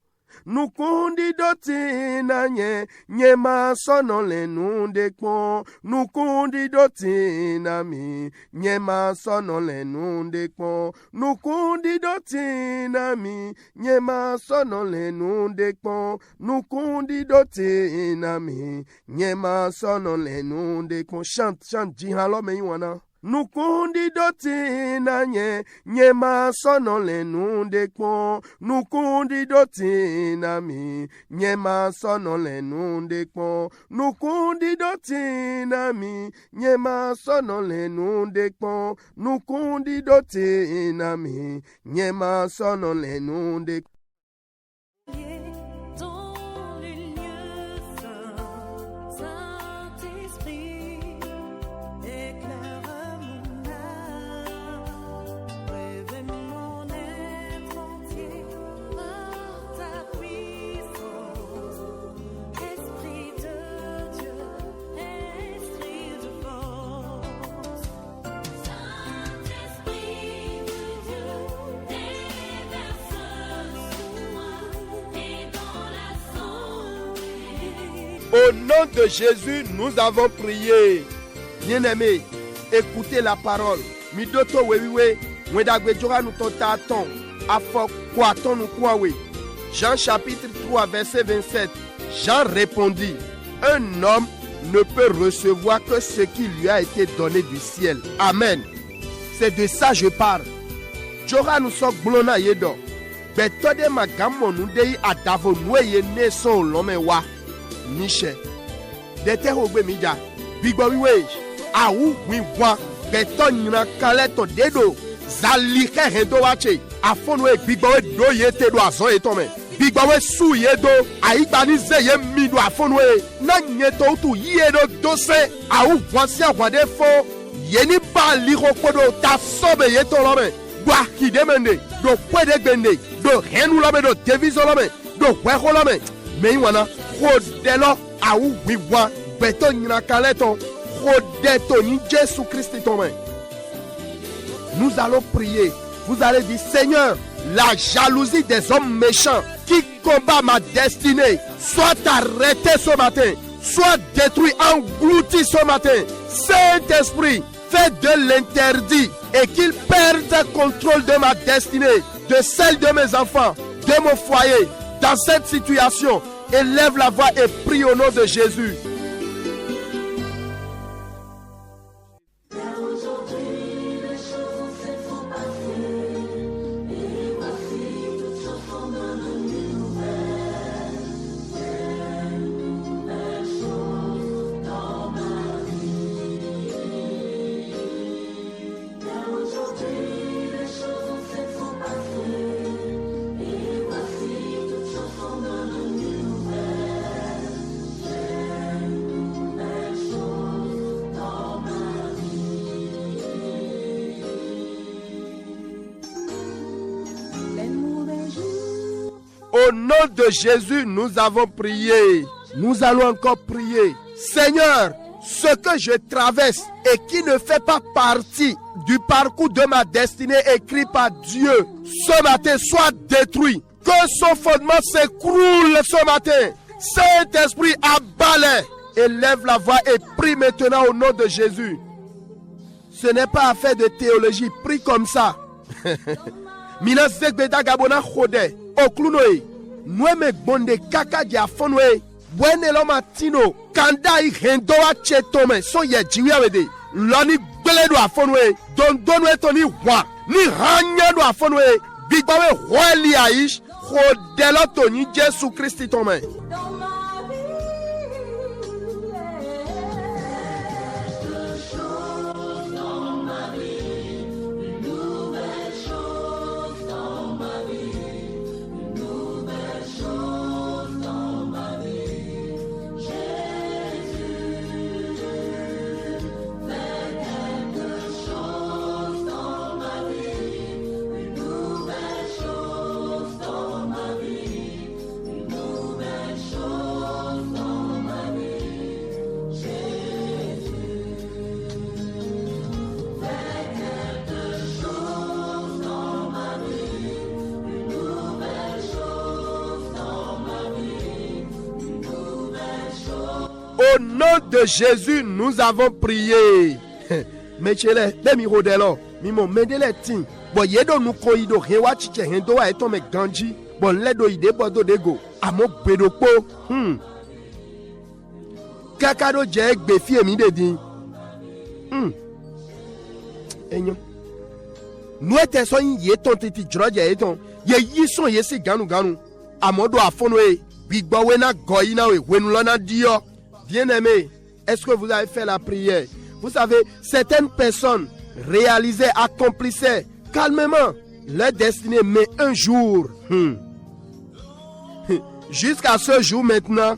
Nukundi dotina nye ma sono le nunde kon. Nukundi dotina mi nye ma sono le nunde kon. Nukundi dotina mi nye ma sono le nunde kon. Nukundi dotina mi nye ma sono le nunde kon. Chante jihalo me yuana. Nukundi dotina nye ma sono le nunde kon. Nukundi dotina mi nye ma sono le nunde kon. Nukundi dotina mi nye ma sono le nunde kon. Nukundi dotina mi nye ma sono le nunde kon. Au nom de Jésus, nous avons prié. Bien-aimés, écoutez la parole. Midoto wewiwe, mwedagwe jora nous totaton, afo kwaton nous kwawe. Jean chapitre 3 verset 27. Jean répondit, un homme ne peut recevoir que ce qui lui a été donné du ciel. Amen. C'est de ça je parle. Jora nous sok blona yedo. Betode magamo nous dei adavo nouye ne son l'homme wa. Michel. Dete hogbe mija. Bigbo wiwe. Aou wiwa. Beton nyina kaleto dedo. Zalike hendo wache. Afon we bigbo we do yete do azon etome. Bigbo we su yedo. Aigbani zeye mido afon we. Na nyeto utu yedo dose. Aou wansia wade fo. Yeni ba liro kodo ta sobe yeto lome. Gwa kidemende. Do kwede gbende. Do henu lome do devizo lome. Do weko lome. Meiwana. Rodelo aou wiwa beto nyina kaleton rodeto ni Jésus Christ tome. Nous allons prier. Vous allez dire, Seigneur, la jalousie des hommes méchants qui combat ma destinée soit arrêtée ce matin, soit détruit, englouti ce matin. Saint-Esprit, fais de l'interdit et qu'il perde le contrôle de ma destinée, de celle de mes enfants, de mon foyer. Dans cette situation, élève la voix et prie au nom de Jésus. Au nom de Jésus, nous avons prié. Nous allons encore prier. Seigneur, ce que je traverse et qui ne fait pas partie du parcours de ma destinée écrit par Dieu, ce matin soit détruit. Que son fondement s'écroule ce matin. Saint-Esprit, abat-les. Élève la voix et prie maintenant au nom de Jésus. Ce n'est pas affaire de théologie. Prie comme ça. Mina zegbeda gabona khode. Oklunoe. Nweme bonde kaka dia fonwe. Bwene lo matino. Kanda I hendoa chetome. So ye jiwi wede. Loni gbele do afonwe. Don donwe toni wa. Ni hanya do afonwe. Bigbawe hweli aish. Khodelo toni Jésus Christ tome. Au nom de Jésus, nous avons prié. Mechele, demi rodelo, mimo mendele tin. Bo yedo nu koido hewa chiche hendo wa eto me ganji. Bon ledo ide bodo dego. Amo bedokpo. Kakado je gbefi emi dedi. Enyo. Nou ete so yin ye ton titi droje eton. Ye yison ye si ganu ganu. Amodo afonwe. Bigba wena goyina we wenulona dio. Bien-aimés, est-ce que vous avez fait la prière? Vous savez, certaines personnes réalisaient, accomplissaient calmement leur destinée, mais un jour, jusqu'à ce jour maintenant,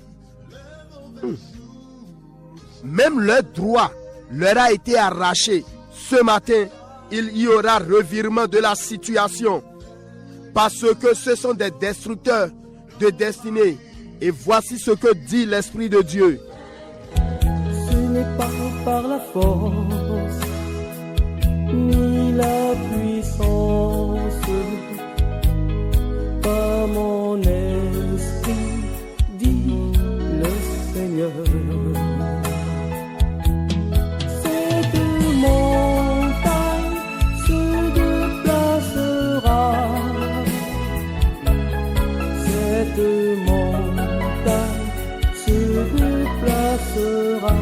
même leur droit leur a été arraché. Ce matin, il y aura revirement de la situation parce que ce sont des destructeurs de destinée. Et voici ce que dit l'Esprit de Dieu. Ce n'est pas par la force ni la puissance, par mon esprit, dit le Seigneur. Cette montagne se déplacera, cette montagne se déplacera.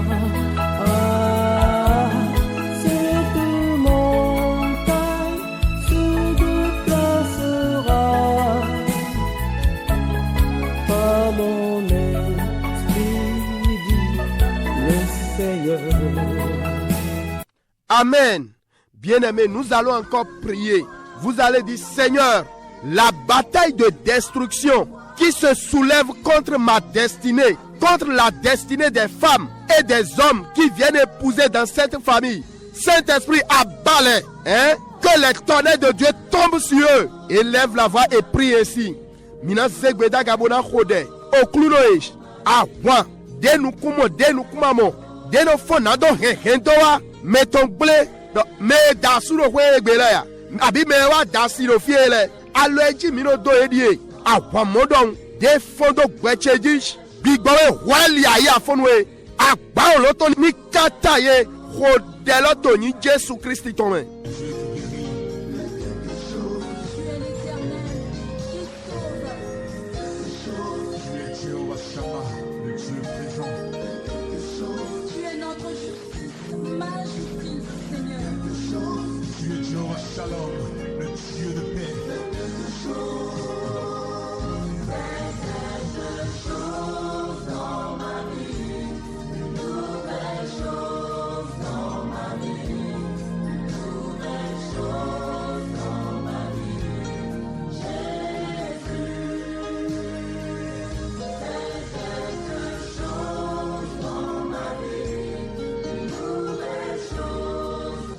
Amen. Bien-aimés, nous allons encore prier. Vous allez dire, Seigneur, la bataille de destruction qui se soulève contre ma destinée, contre la destinée des femmes et des hommes qui viennent épouser dans cette famille. Saint-Esprit, abat-les, que les tonnerres de Dieu tombent sur eux. Élève la voix et prie ainsi. Mina zegbeda gabona khode. Oklunoish. Awa. Denu kumo, denu kumamo. Denu fonado hendoa. Meton blé. Me dasuro wegbe ya. Abi me wa dasiro fiele. Aloeji mino do edie. Awa modon. De fondo gwecheji. Bigbawe wali ayi afonwe. Agba oloto ni kataye. Khodeloto ni Jésus Christ tome.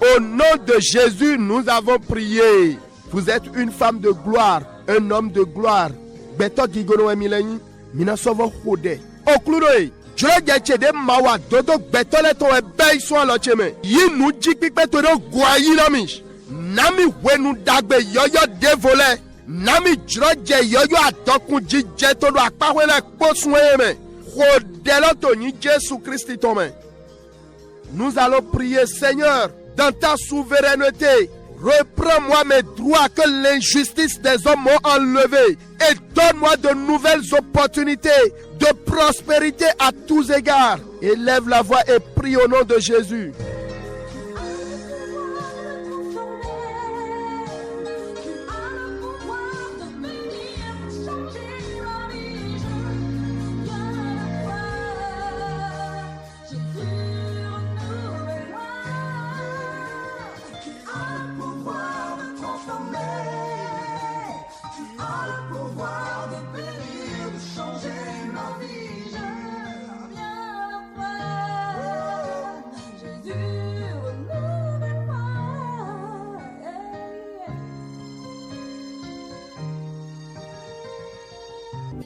Au nom de Jésus, nous avons prié. Vous êtes une femme de gloire, un homme de gloire. beto gigono emileni mina sovo hode okludo e jolo jeche de mawa dodo beto le to ebe iso alo cheme yi nu ji pipe to do gwa yi nami nami wenu dagbe yoyo devole nami jolo je yoyo atokun jije to do apawe le posun eme hode lo to ni Jésus Christ tome. Nous allons prier, Seigneur, dans ta souveraineté, reprends-moi mes droits que l'injustice des hommes m'ont enlevés et donne-moi de nouvelles opportunités de prospérité à tous égards. Élève la voix et prie au nom de Jésus.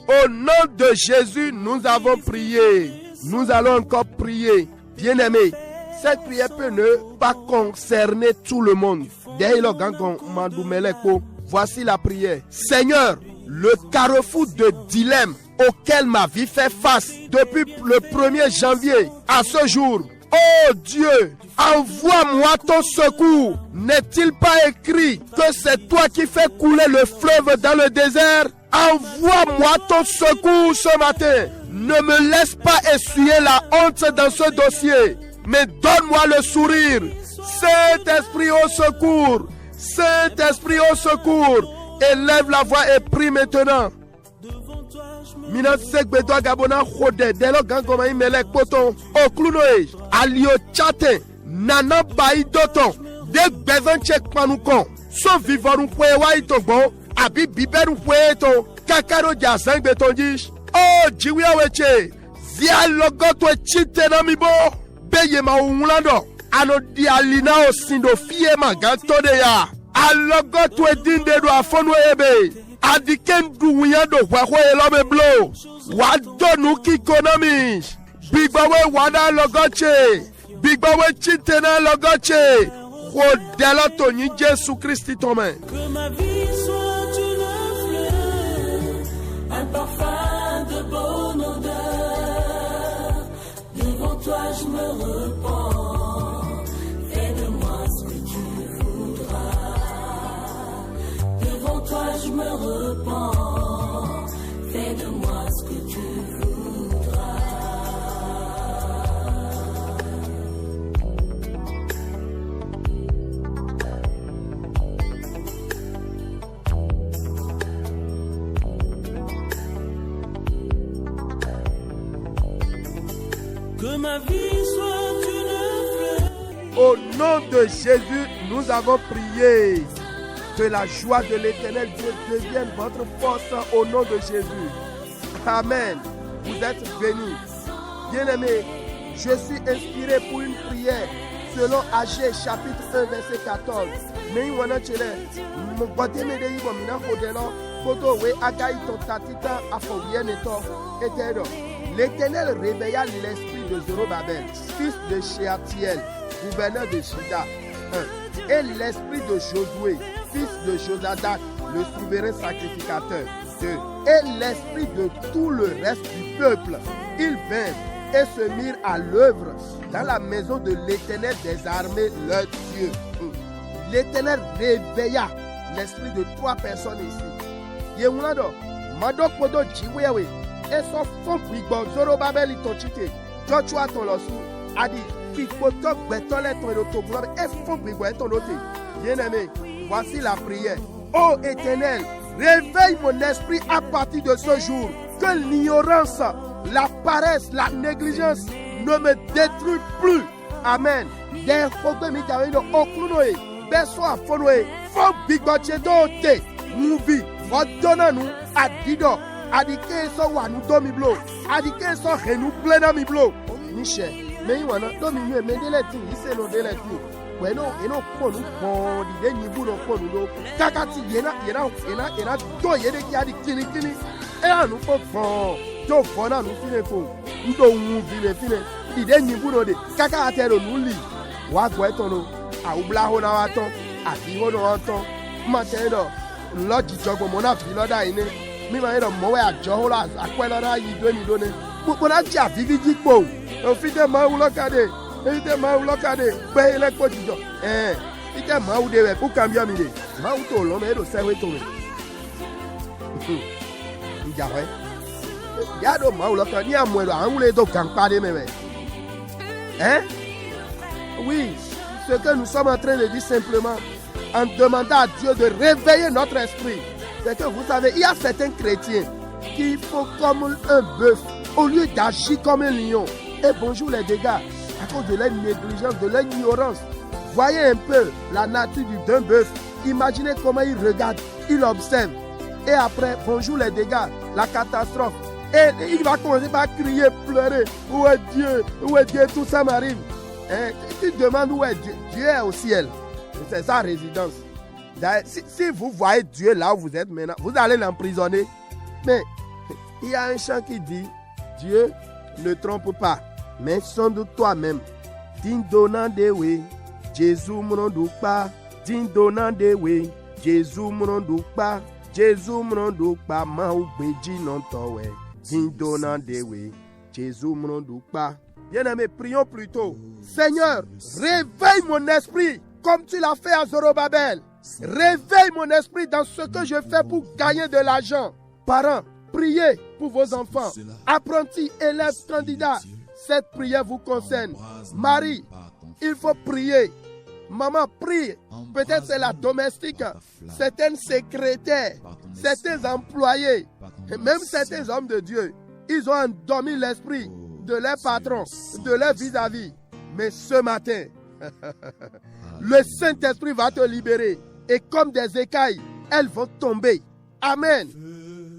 Au nom de Jésus, nous avons prié. Nous allons encore prier. Bien-aimés, cette prière peut ne pas concerner tout le monde. Voici la prière. Seigneur, le carrefour de dilemme auquel ma vie fait face depuis le 1er janvier à ce jour. Oh Dieu, envoie-moi ton secours. N'est-il pas écrit que c'est toi qui fais couler le fleuve dans le désert? Envoie-moi ton secours ce matin. Ne me laisse pas essuyer la honte dans ce dossier, mais donne-moi le sourire. Saint-Esprit au secours. Saint-Esprit au secours. Élève la voix et prie maintenant. Mina sekbedo gabona khode delo gangoma imelek poton oklunoe alio chate nana bai doton de bezan check panukon so vivoru pwe wa itogbo abi biberu pwe to kakaro jasang betondish o jiwi aweche zia logoto chite na mibo beye ma unlando ano di alina o sindo fie magantode ya alogoto edinde do afonu ebe Adiken duwiyando wahwe elobe blow. Wado ki economy. Big bawe wada logoche. Big bawe chitena logoche. Rodela toni Jésus Christ tome. Que ma vie soit une fleur, un parfum de bonne odeur. Devant toi je me repens. Fais de moi ce que tu voudras. Devant toi je me repens, fais de moi ce que tu voudras. Que ma vie soit une fleur. Au nom de Jésus, nous avons prié. Que la joie de l'Éternel Dieu devienne votre force au nom de Jésus. Amen. Vous êtes bénis. Bien-aimés, je suis inspiré pour une prière selon Agé chapitre 1 verset 14. Mais wana chele mbote mede yibo mina kodelo koto we agai ton tatita afobien eto etedo. L'Éternel réveilla l'esprit de Zorobabel, fils de Shealtiel, gouverneur de Juda. Et l'esprit de Josué, fils de Josadak, le souverain sacrificateur. 2. Et l'esprit de tout le reste du peuple. Ils vinrent et se mirent à l'œuvre dans la maison de l'Éternel des armées, leur Dieu. L'Éternel réveilla l'esprit de 3 personnes ici. Yewulado, Madok Podo Jiwewe, et son fond Bigbo, Zorobabel Itochite, Joshua Tolosu, Adi, Kikotok Betolet Tonotoglor, et fond Bigbo et Tonote. Bien-aimé, voici la prière. Ô Éternel, réveille mon esprit à partir de ce jour. Que l'ignorance, la paresse, la négligence ne me détruisent plus. Amen. Des photos mitavino oklunoe, beso afonoe, fo bigochedo te, mubi, odona nu adido, adike so wanu domi blo, adike so renu plena mi blo. Michel, mais wana domi yue medeleti, ise no deleti. bueno eno ponu pon di de nyibu no ponu do kakati yena do yede ki adi kini e anu fo fon do fona nu fine fo ndo wu fine di de nyibu no de kaka atero nu li wa gbo etono awubla ho na wa ton ati ho no wa ton ma te do lo jijogbo mo na fi lo da ine mi ma do mo we ajo ho la apelo na yi do ni do ne gbogbo na ja vivi jipo o fi de ma wu lokade ite ma wu lokade pe ile ko jijo ite ma wu de we ku cambio mi de ma wu to lo me do se we to me ja we ya do ma wu lokade ni amu e do an le do kan pa de me we oui ce que nous sommes en train de dire simplement en demandant à Dieu de réveiller notre esprit. C'est que vous savez, il y a certains chrétiens qui font comme un bœuf au lieu d'agir comme un lion. Et bonjour les dégâts, à cause de leur négligence, de leur ignorance. Voyez un peu la nature d'un bœuf. Imaginez comment il regarde, il observe. Et après, bonjour les dégâts, la catastrophe. Et il va commencer par crier, pleurer. Où est Dieu? Où est Dieu? Tout ça m'arrive. Tu demandes où est Dieu? Dieu est au ciel. C'est sa résidence. Si vous voyez Dieu là où vous êtes maintenant, vous allez l'emprisonner. Mais il y a un chant qui dit, Dieu ne trompe pas, mais sonde toi-même. Dindonant de we, Jésus m'rondoupa. Dindonant de we, Jésus m'rondoupa. Jésus m'rondoupa, ma ou beji non towe. Dindonant de we, Jésus m'rondoupa. Bien-aimés, prions plutôt. Seigneur, réveille mon esprit comme tu l'as fait à Zorobabel. Réveille mon esprit dans ce que je fais pour gagner de l'argent. Parents, priez pour vos enfants. Apprentis, élèves, candidats. Cette prière vous concerne. Marie, il faut prier. Maman, prie. Peut-être c'est la domestique, certaines secrétaires, certains employés, et même certains hommes de Dieu. Ils ont endormi l'esprit de leurs patrons, de leurs vis-à-vis. Mais ce matin, le Saint-Esprit va te libérer. Et comme des écailles, elles vont tomber. Amen.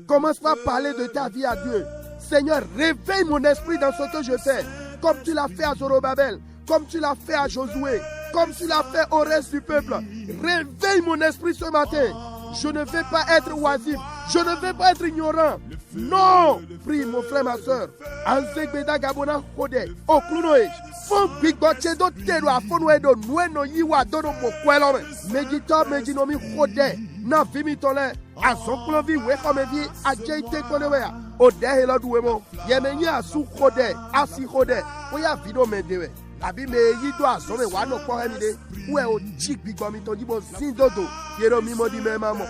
Commence par parler de ta vie à Dieu. Seigneur, réveille mon esprit dans ce que je fais. Comme tu l'as fait à Zorobabel, comme tu l'as fait à Josué, comme tu l'as fait au reste du peuple. Réveille mon esprit ce matin. Je ne vais pas être oisif. Je ne vais pas être ignorant. Non. Prie mon frère, ma soeur. Anzegbeda Gabona Kode. Oklunoe. Fon bigoche do tero afonwe do nueno yiwa dono mokwelome. Medito medinomi Kode. Na vimi tole. Azonklovi wekomevi ajeite konewea. Ode heloduwemo. Yemenye asu Kode. Asi Kode. Oya vido medewe. Abi me yido azome wano kwa hemide. Uwe o chik bigomi tojibo zindodo. Yero mimo di me mamo.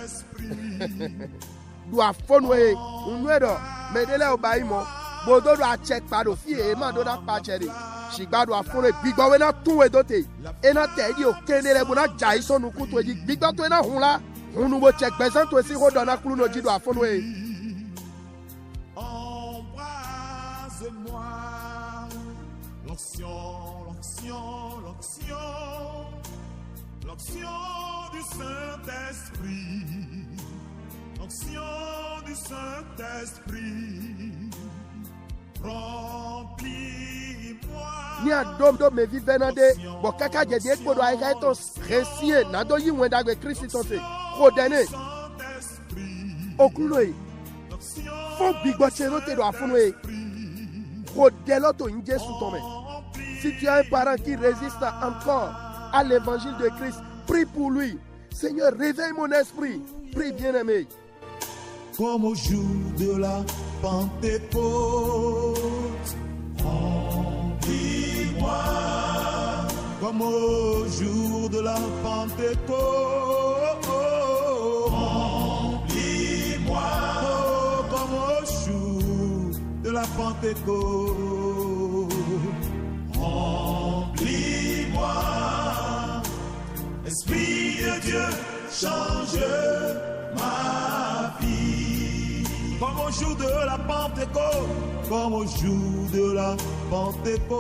Do afonwe unwedo medele obaimo. Bodo do a check pado fie ma do da pacheri. Shigbado afonwe bigowe na tuwe dote. Ena tedi o kendele bona jaiso nukutu eji bigba to ena hunla. Hunu bo check bezan to esi hodo na kulu no jido afonwe. Embrase-moi, l'onction du Saint-Esprit, l'onction du Saint-Esprit, remplis-moi. Ni adom do me vivenande, bo kaka jedi ekpodo aika eton resie, nado yi wendagwe Christi tonse, kodene, okuloi, fon bigboche te do afunwe, kodelo to inje sutome. Si tu as un parent qui résiste encore à l'évangile de Christ, prie pour lui. Seigneur, réveille mon esprit. Prie, bien-aimé. Comme au jour de la Pentecôte, remplis-moi. Comme au jour de la Pentecôte, remplis-moi. Oh, comme au jour de la Pentecôte, remplis-moi. Esprit de Dieu, change ma vie. Comme au jour de la Pentecôte, comme au jour de la Pentecôte,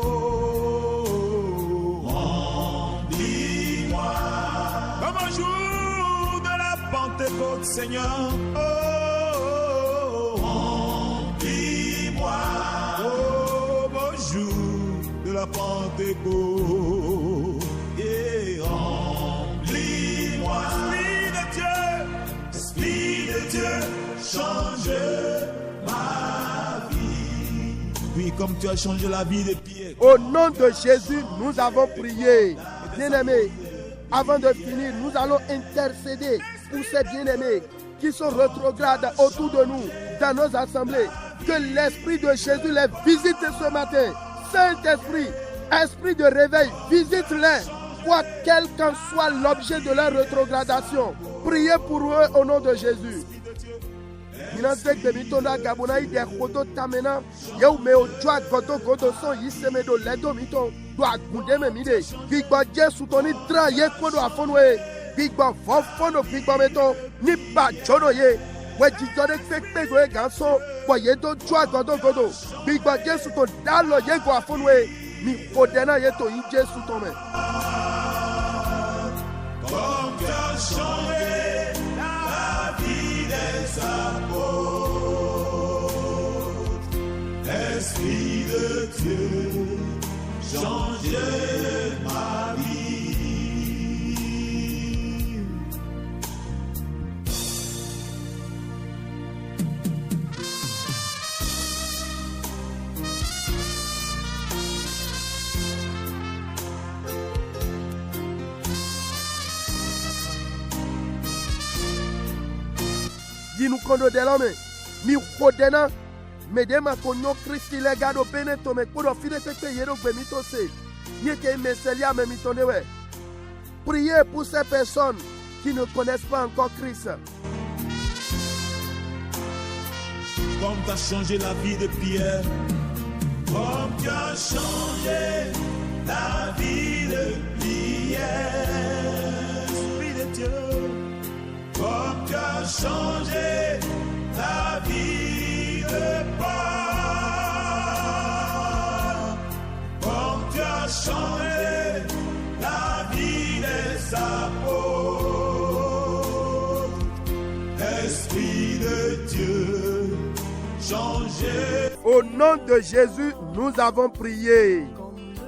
remplis-moi. Comme au jour de la Pentecôte, Seigneur, remplis-moi. Oh, au jour de la Pentecôte, et comme tu as changé la vie de Pierre. Au nom de Jésus, nous avons prié. Bien-aimés, avant de finir, nous allons intercéder pour ces bien-aimés qui sont rétrogrades autour de nous, dans nos assemblées. Que l'Esprit de Jésus les visite ce matin. Saint-Esprit, Esprit de réveil, visite-les. Quel qu'en soit l'objet de leur rétrogradation, priez pour eux au nom de Jésus. Comme tu as changé la vie des apôtres, l'Esprit de Dieu changeait ma vie. Nous kondo de l'homme, mi kodena, medema konyo Christi legado beneto me kodo fide te yero bemito se, nieke meselia me mitonewe. Priez pour ces personnes qui ne connaissent pas encore Christ. Comme tu as changé la vie de Pierre, comme tu as changé la vie de Pierre, Esprit de Dieu. Comme tu as changé la vie de Paul, comme tu as changé la vie des apôtres, Esprit de Dieu, changez. Au nom de Jésus, nous avons prié.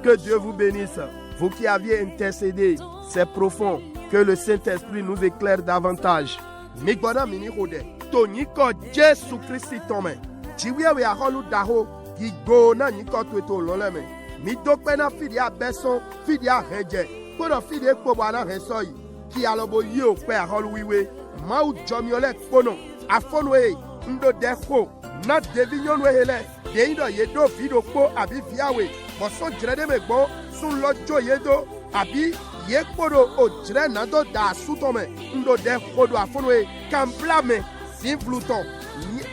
Que Dieu vous bénisse. Vous qui aviez intercédé, c'est profond. Que le Saint-Esprit nous éclaire davantage. Migwana mini hode. Toni ko Jésus Christ tome. Jiwe we aholu daho. Gigo na niko tweto loleme. Mi dokpe na fidia beson, fidia reje. Kono fide kobana resoi. Ki alobo yo pe aholu wiwe. Mau jomiole kono. Afonwe ndo deko. Na devinyon we hele. De indo yedo vido ko abi viawe. Boso jrede me gbo. Sun lojo yedo abi. Yekpodo o jre nado da sutome ndo de kodo afonwe kamblame sinfluton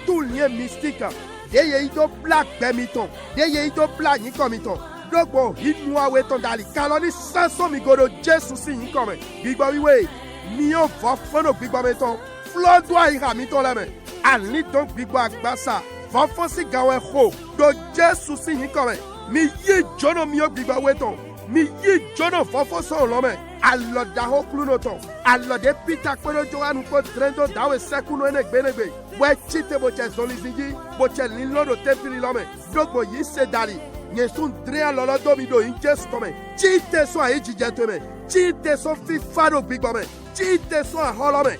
tout lien mystique de yeito black bemiton de yeito black ni komiton dogbo hinwa weton dali kaloni sanso mi godo Jesu si yin come gbigbo wiwe mi o fofono gbigbo meton flodo ira miton leme ani don gbigbo agbasa fofosi gawe ho do Jesu si yin come mi yi jono mi o gbigbo weton mi yi jono fofo so lome allo da ho klunoton allo de pita kwero joanu ko trendo dawe sekuno ene gbenegbe we chite bo che zolizingi bo che linlodo tefili lome dogbo yi se dali yesun drea lolo dobido in Jesu come chite so a ejijenteme chite so fifado gbigbo chite so a holome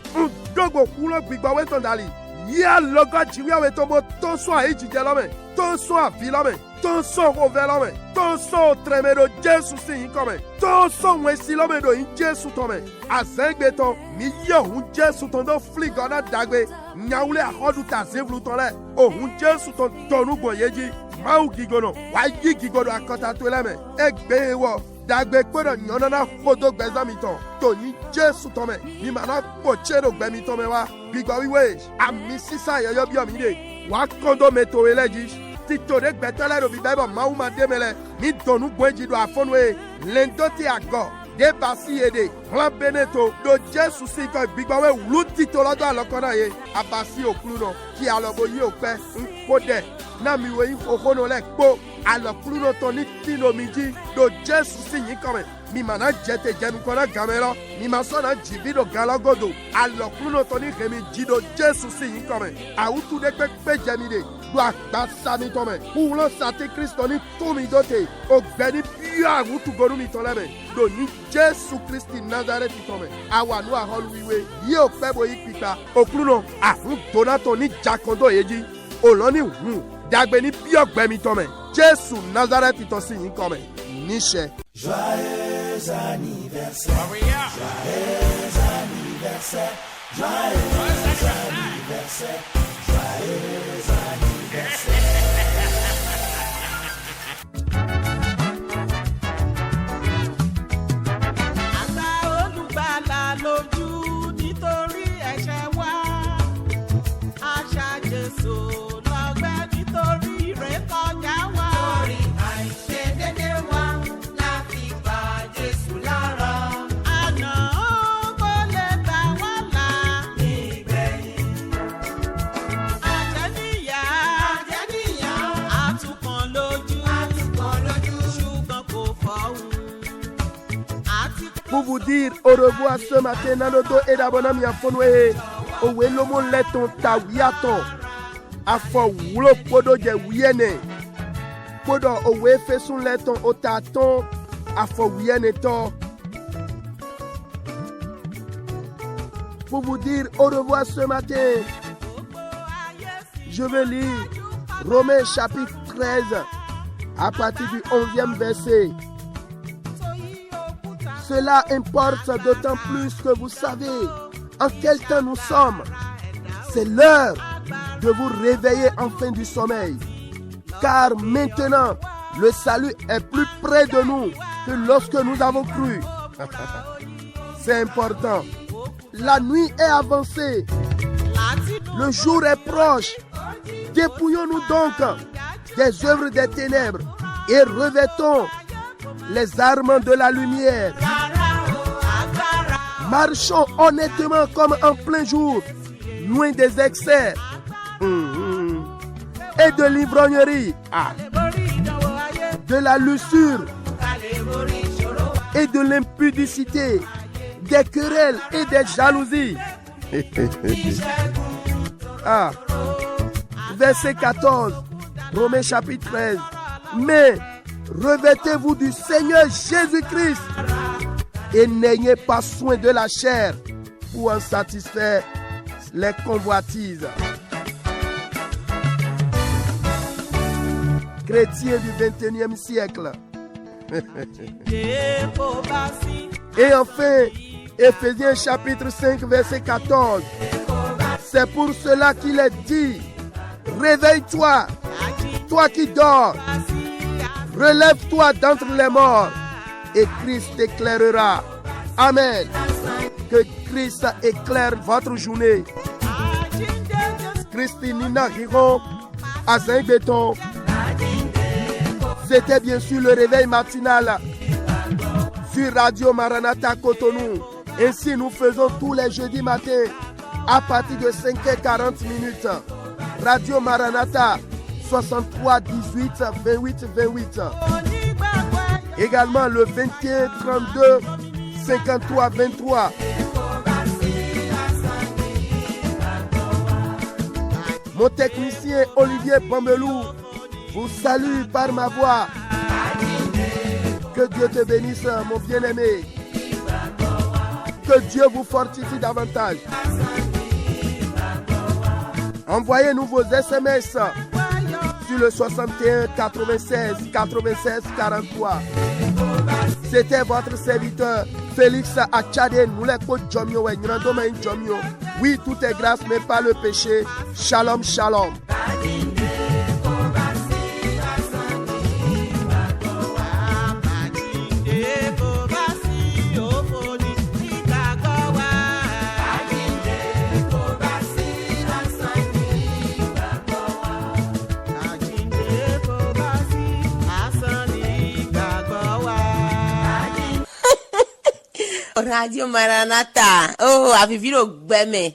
dogbo kulo gbigbo weton dali ya logo jiwe weton bo to so a ejijelome to so a vilome ton son overlome, ton son tremedo Jesu si yin come, ton son wesilome do yin Jesu tome. Azengbe ton, mi yo hun Jesu ton do fligona dagbe, nyaule ahodu ta zevlu ton le, o hun Jesu ton tonu goyeji, mau gigono, wa yi gigono akota tweleme, egbe wo, dagbe kwedo nyonana fodo gbezamiton, to yin Jesu tome, mi mana pochero gbemi wa, bigwa wiwe, amisisa yoyo biomide, wa kondo meto eleji, tito de gbetele do bibebo mauma demele mi donu gweji do afonwe lendoti ago de basi ede ran beneto do Jesu si ko gbigbawe wulu tito lodo alokona ye abasi okluno ki alobo yi ope nkode na mi we okono le po alokluno to ni tino miji do Jesu si yin come mi mana jete jenu kona gamelo mi masona jibido galagodo alokluno to ni remi jido Jesu si yin come autu de pe jemide do agbasa mi tome ulo sate Kristo ni tumi dote ogbeni bia wutu goru mi toleme do ni Jesu Kristi Nazareth tome awanu aholuwiwe yo pebo ipita okluno ahun donato ni jakondo yeji oloni dagbe ni bi ogbemi tome Jésù Nazareth ìtọ́sí yìí kọ́ mẹ́ níṣẹ́. Joyeux anniversaire, joyeux anniversaire, joyeux anniversaire, joyeux anniversaire. Àgbà olùgbàlà lójú nítorí ẹ̀ṣẹ̀ wa. Àṣà Jésù lọ́gbẹ́ nítorí ìrékọjá wa. Orí àìṣedédé wa la fi bá Jésù lára. Àná kò lè gbà wá là nígbẹ̀yìn. Àjẹníyà àtúkàn lójú ṣùgbọ́n kò fọ́hùn. Pour vous dire au revoir ce matin, Nanodo et Dabonam Yafonwe, Owe Lomo Leton Tawiaton, Afo Wulo Podo de Wiene, Podo Owe Fesun Leton Otaton, Afo Wiene To. Pour vous dire au revoir ce matin, je vais lire Romains chapitre 13, à partir du 11e verset. Cela importe d'autant plus que vous savez en quel temps nous sommes. C'est l'heure de vous réveiller enfin du sommeil. Car maintenant, le salut est plus près de nous que lorsque nous avons cru. C'est important. La nuit est avancée. Le jour est proche. Dépouillons-nous donc des œuvres des ténèbres et revêtons les armes de la lumière. Marchons honnêtement comme en plein jour, loin des excès et de l'ivrognerie, de la luxure et de l'impudicité, des querelles et des jalousies. Verset 14, Romains chapitre 13. Mais revêtez-vous du Seigneur Jésus-Christ et n'ayez pas soin de la chair pour en satisfaire les convoitises. Chrétiens du 21e siècle. Et enfin, Éphésiens chapitre 5 verset 14. C'est pour cela qu'il est dit, réveille-toi, toi qui dors. Relève-toi d'entre les morts et Christ t'éclairera. Amen. Que Christ éclaire votre journée. Christinina Giron, Azin Béton. C'était bien sûr le réveil matinal sur Radio Maranatha Cotonou. Ainsi nous faisons tous les jeudis matins à partir de 5h40. Radio Maranatha 63 18 28 28. Également le 21 32 53 23. Mon technicien Olivier Pombelou vous salue par ma voix. Que Dieu te bénisse, mon bien-aimé. Que Dieu vous fortifie davantage. Envoyez-nous vos SMS sur le 61 96 96 43. C'était votre serviteur Félix Achade Mouleko Djomio et Nrandomain Djomio. Oui, tout est grâce, mais pas le péché. Shalom, shalom. Radio Maranatha. Oh, àfi fílò gbẹ́mẹ̀.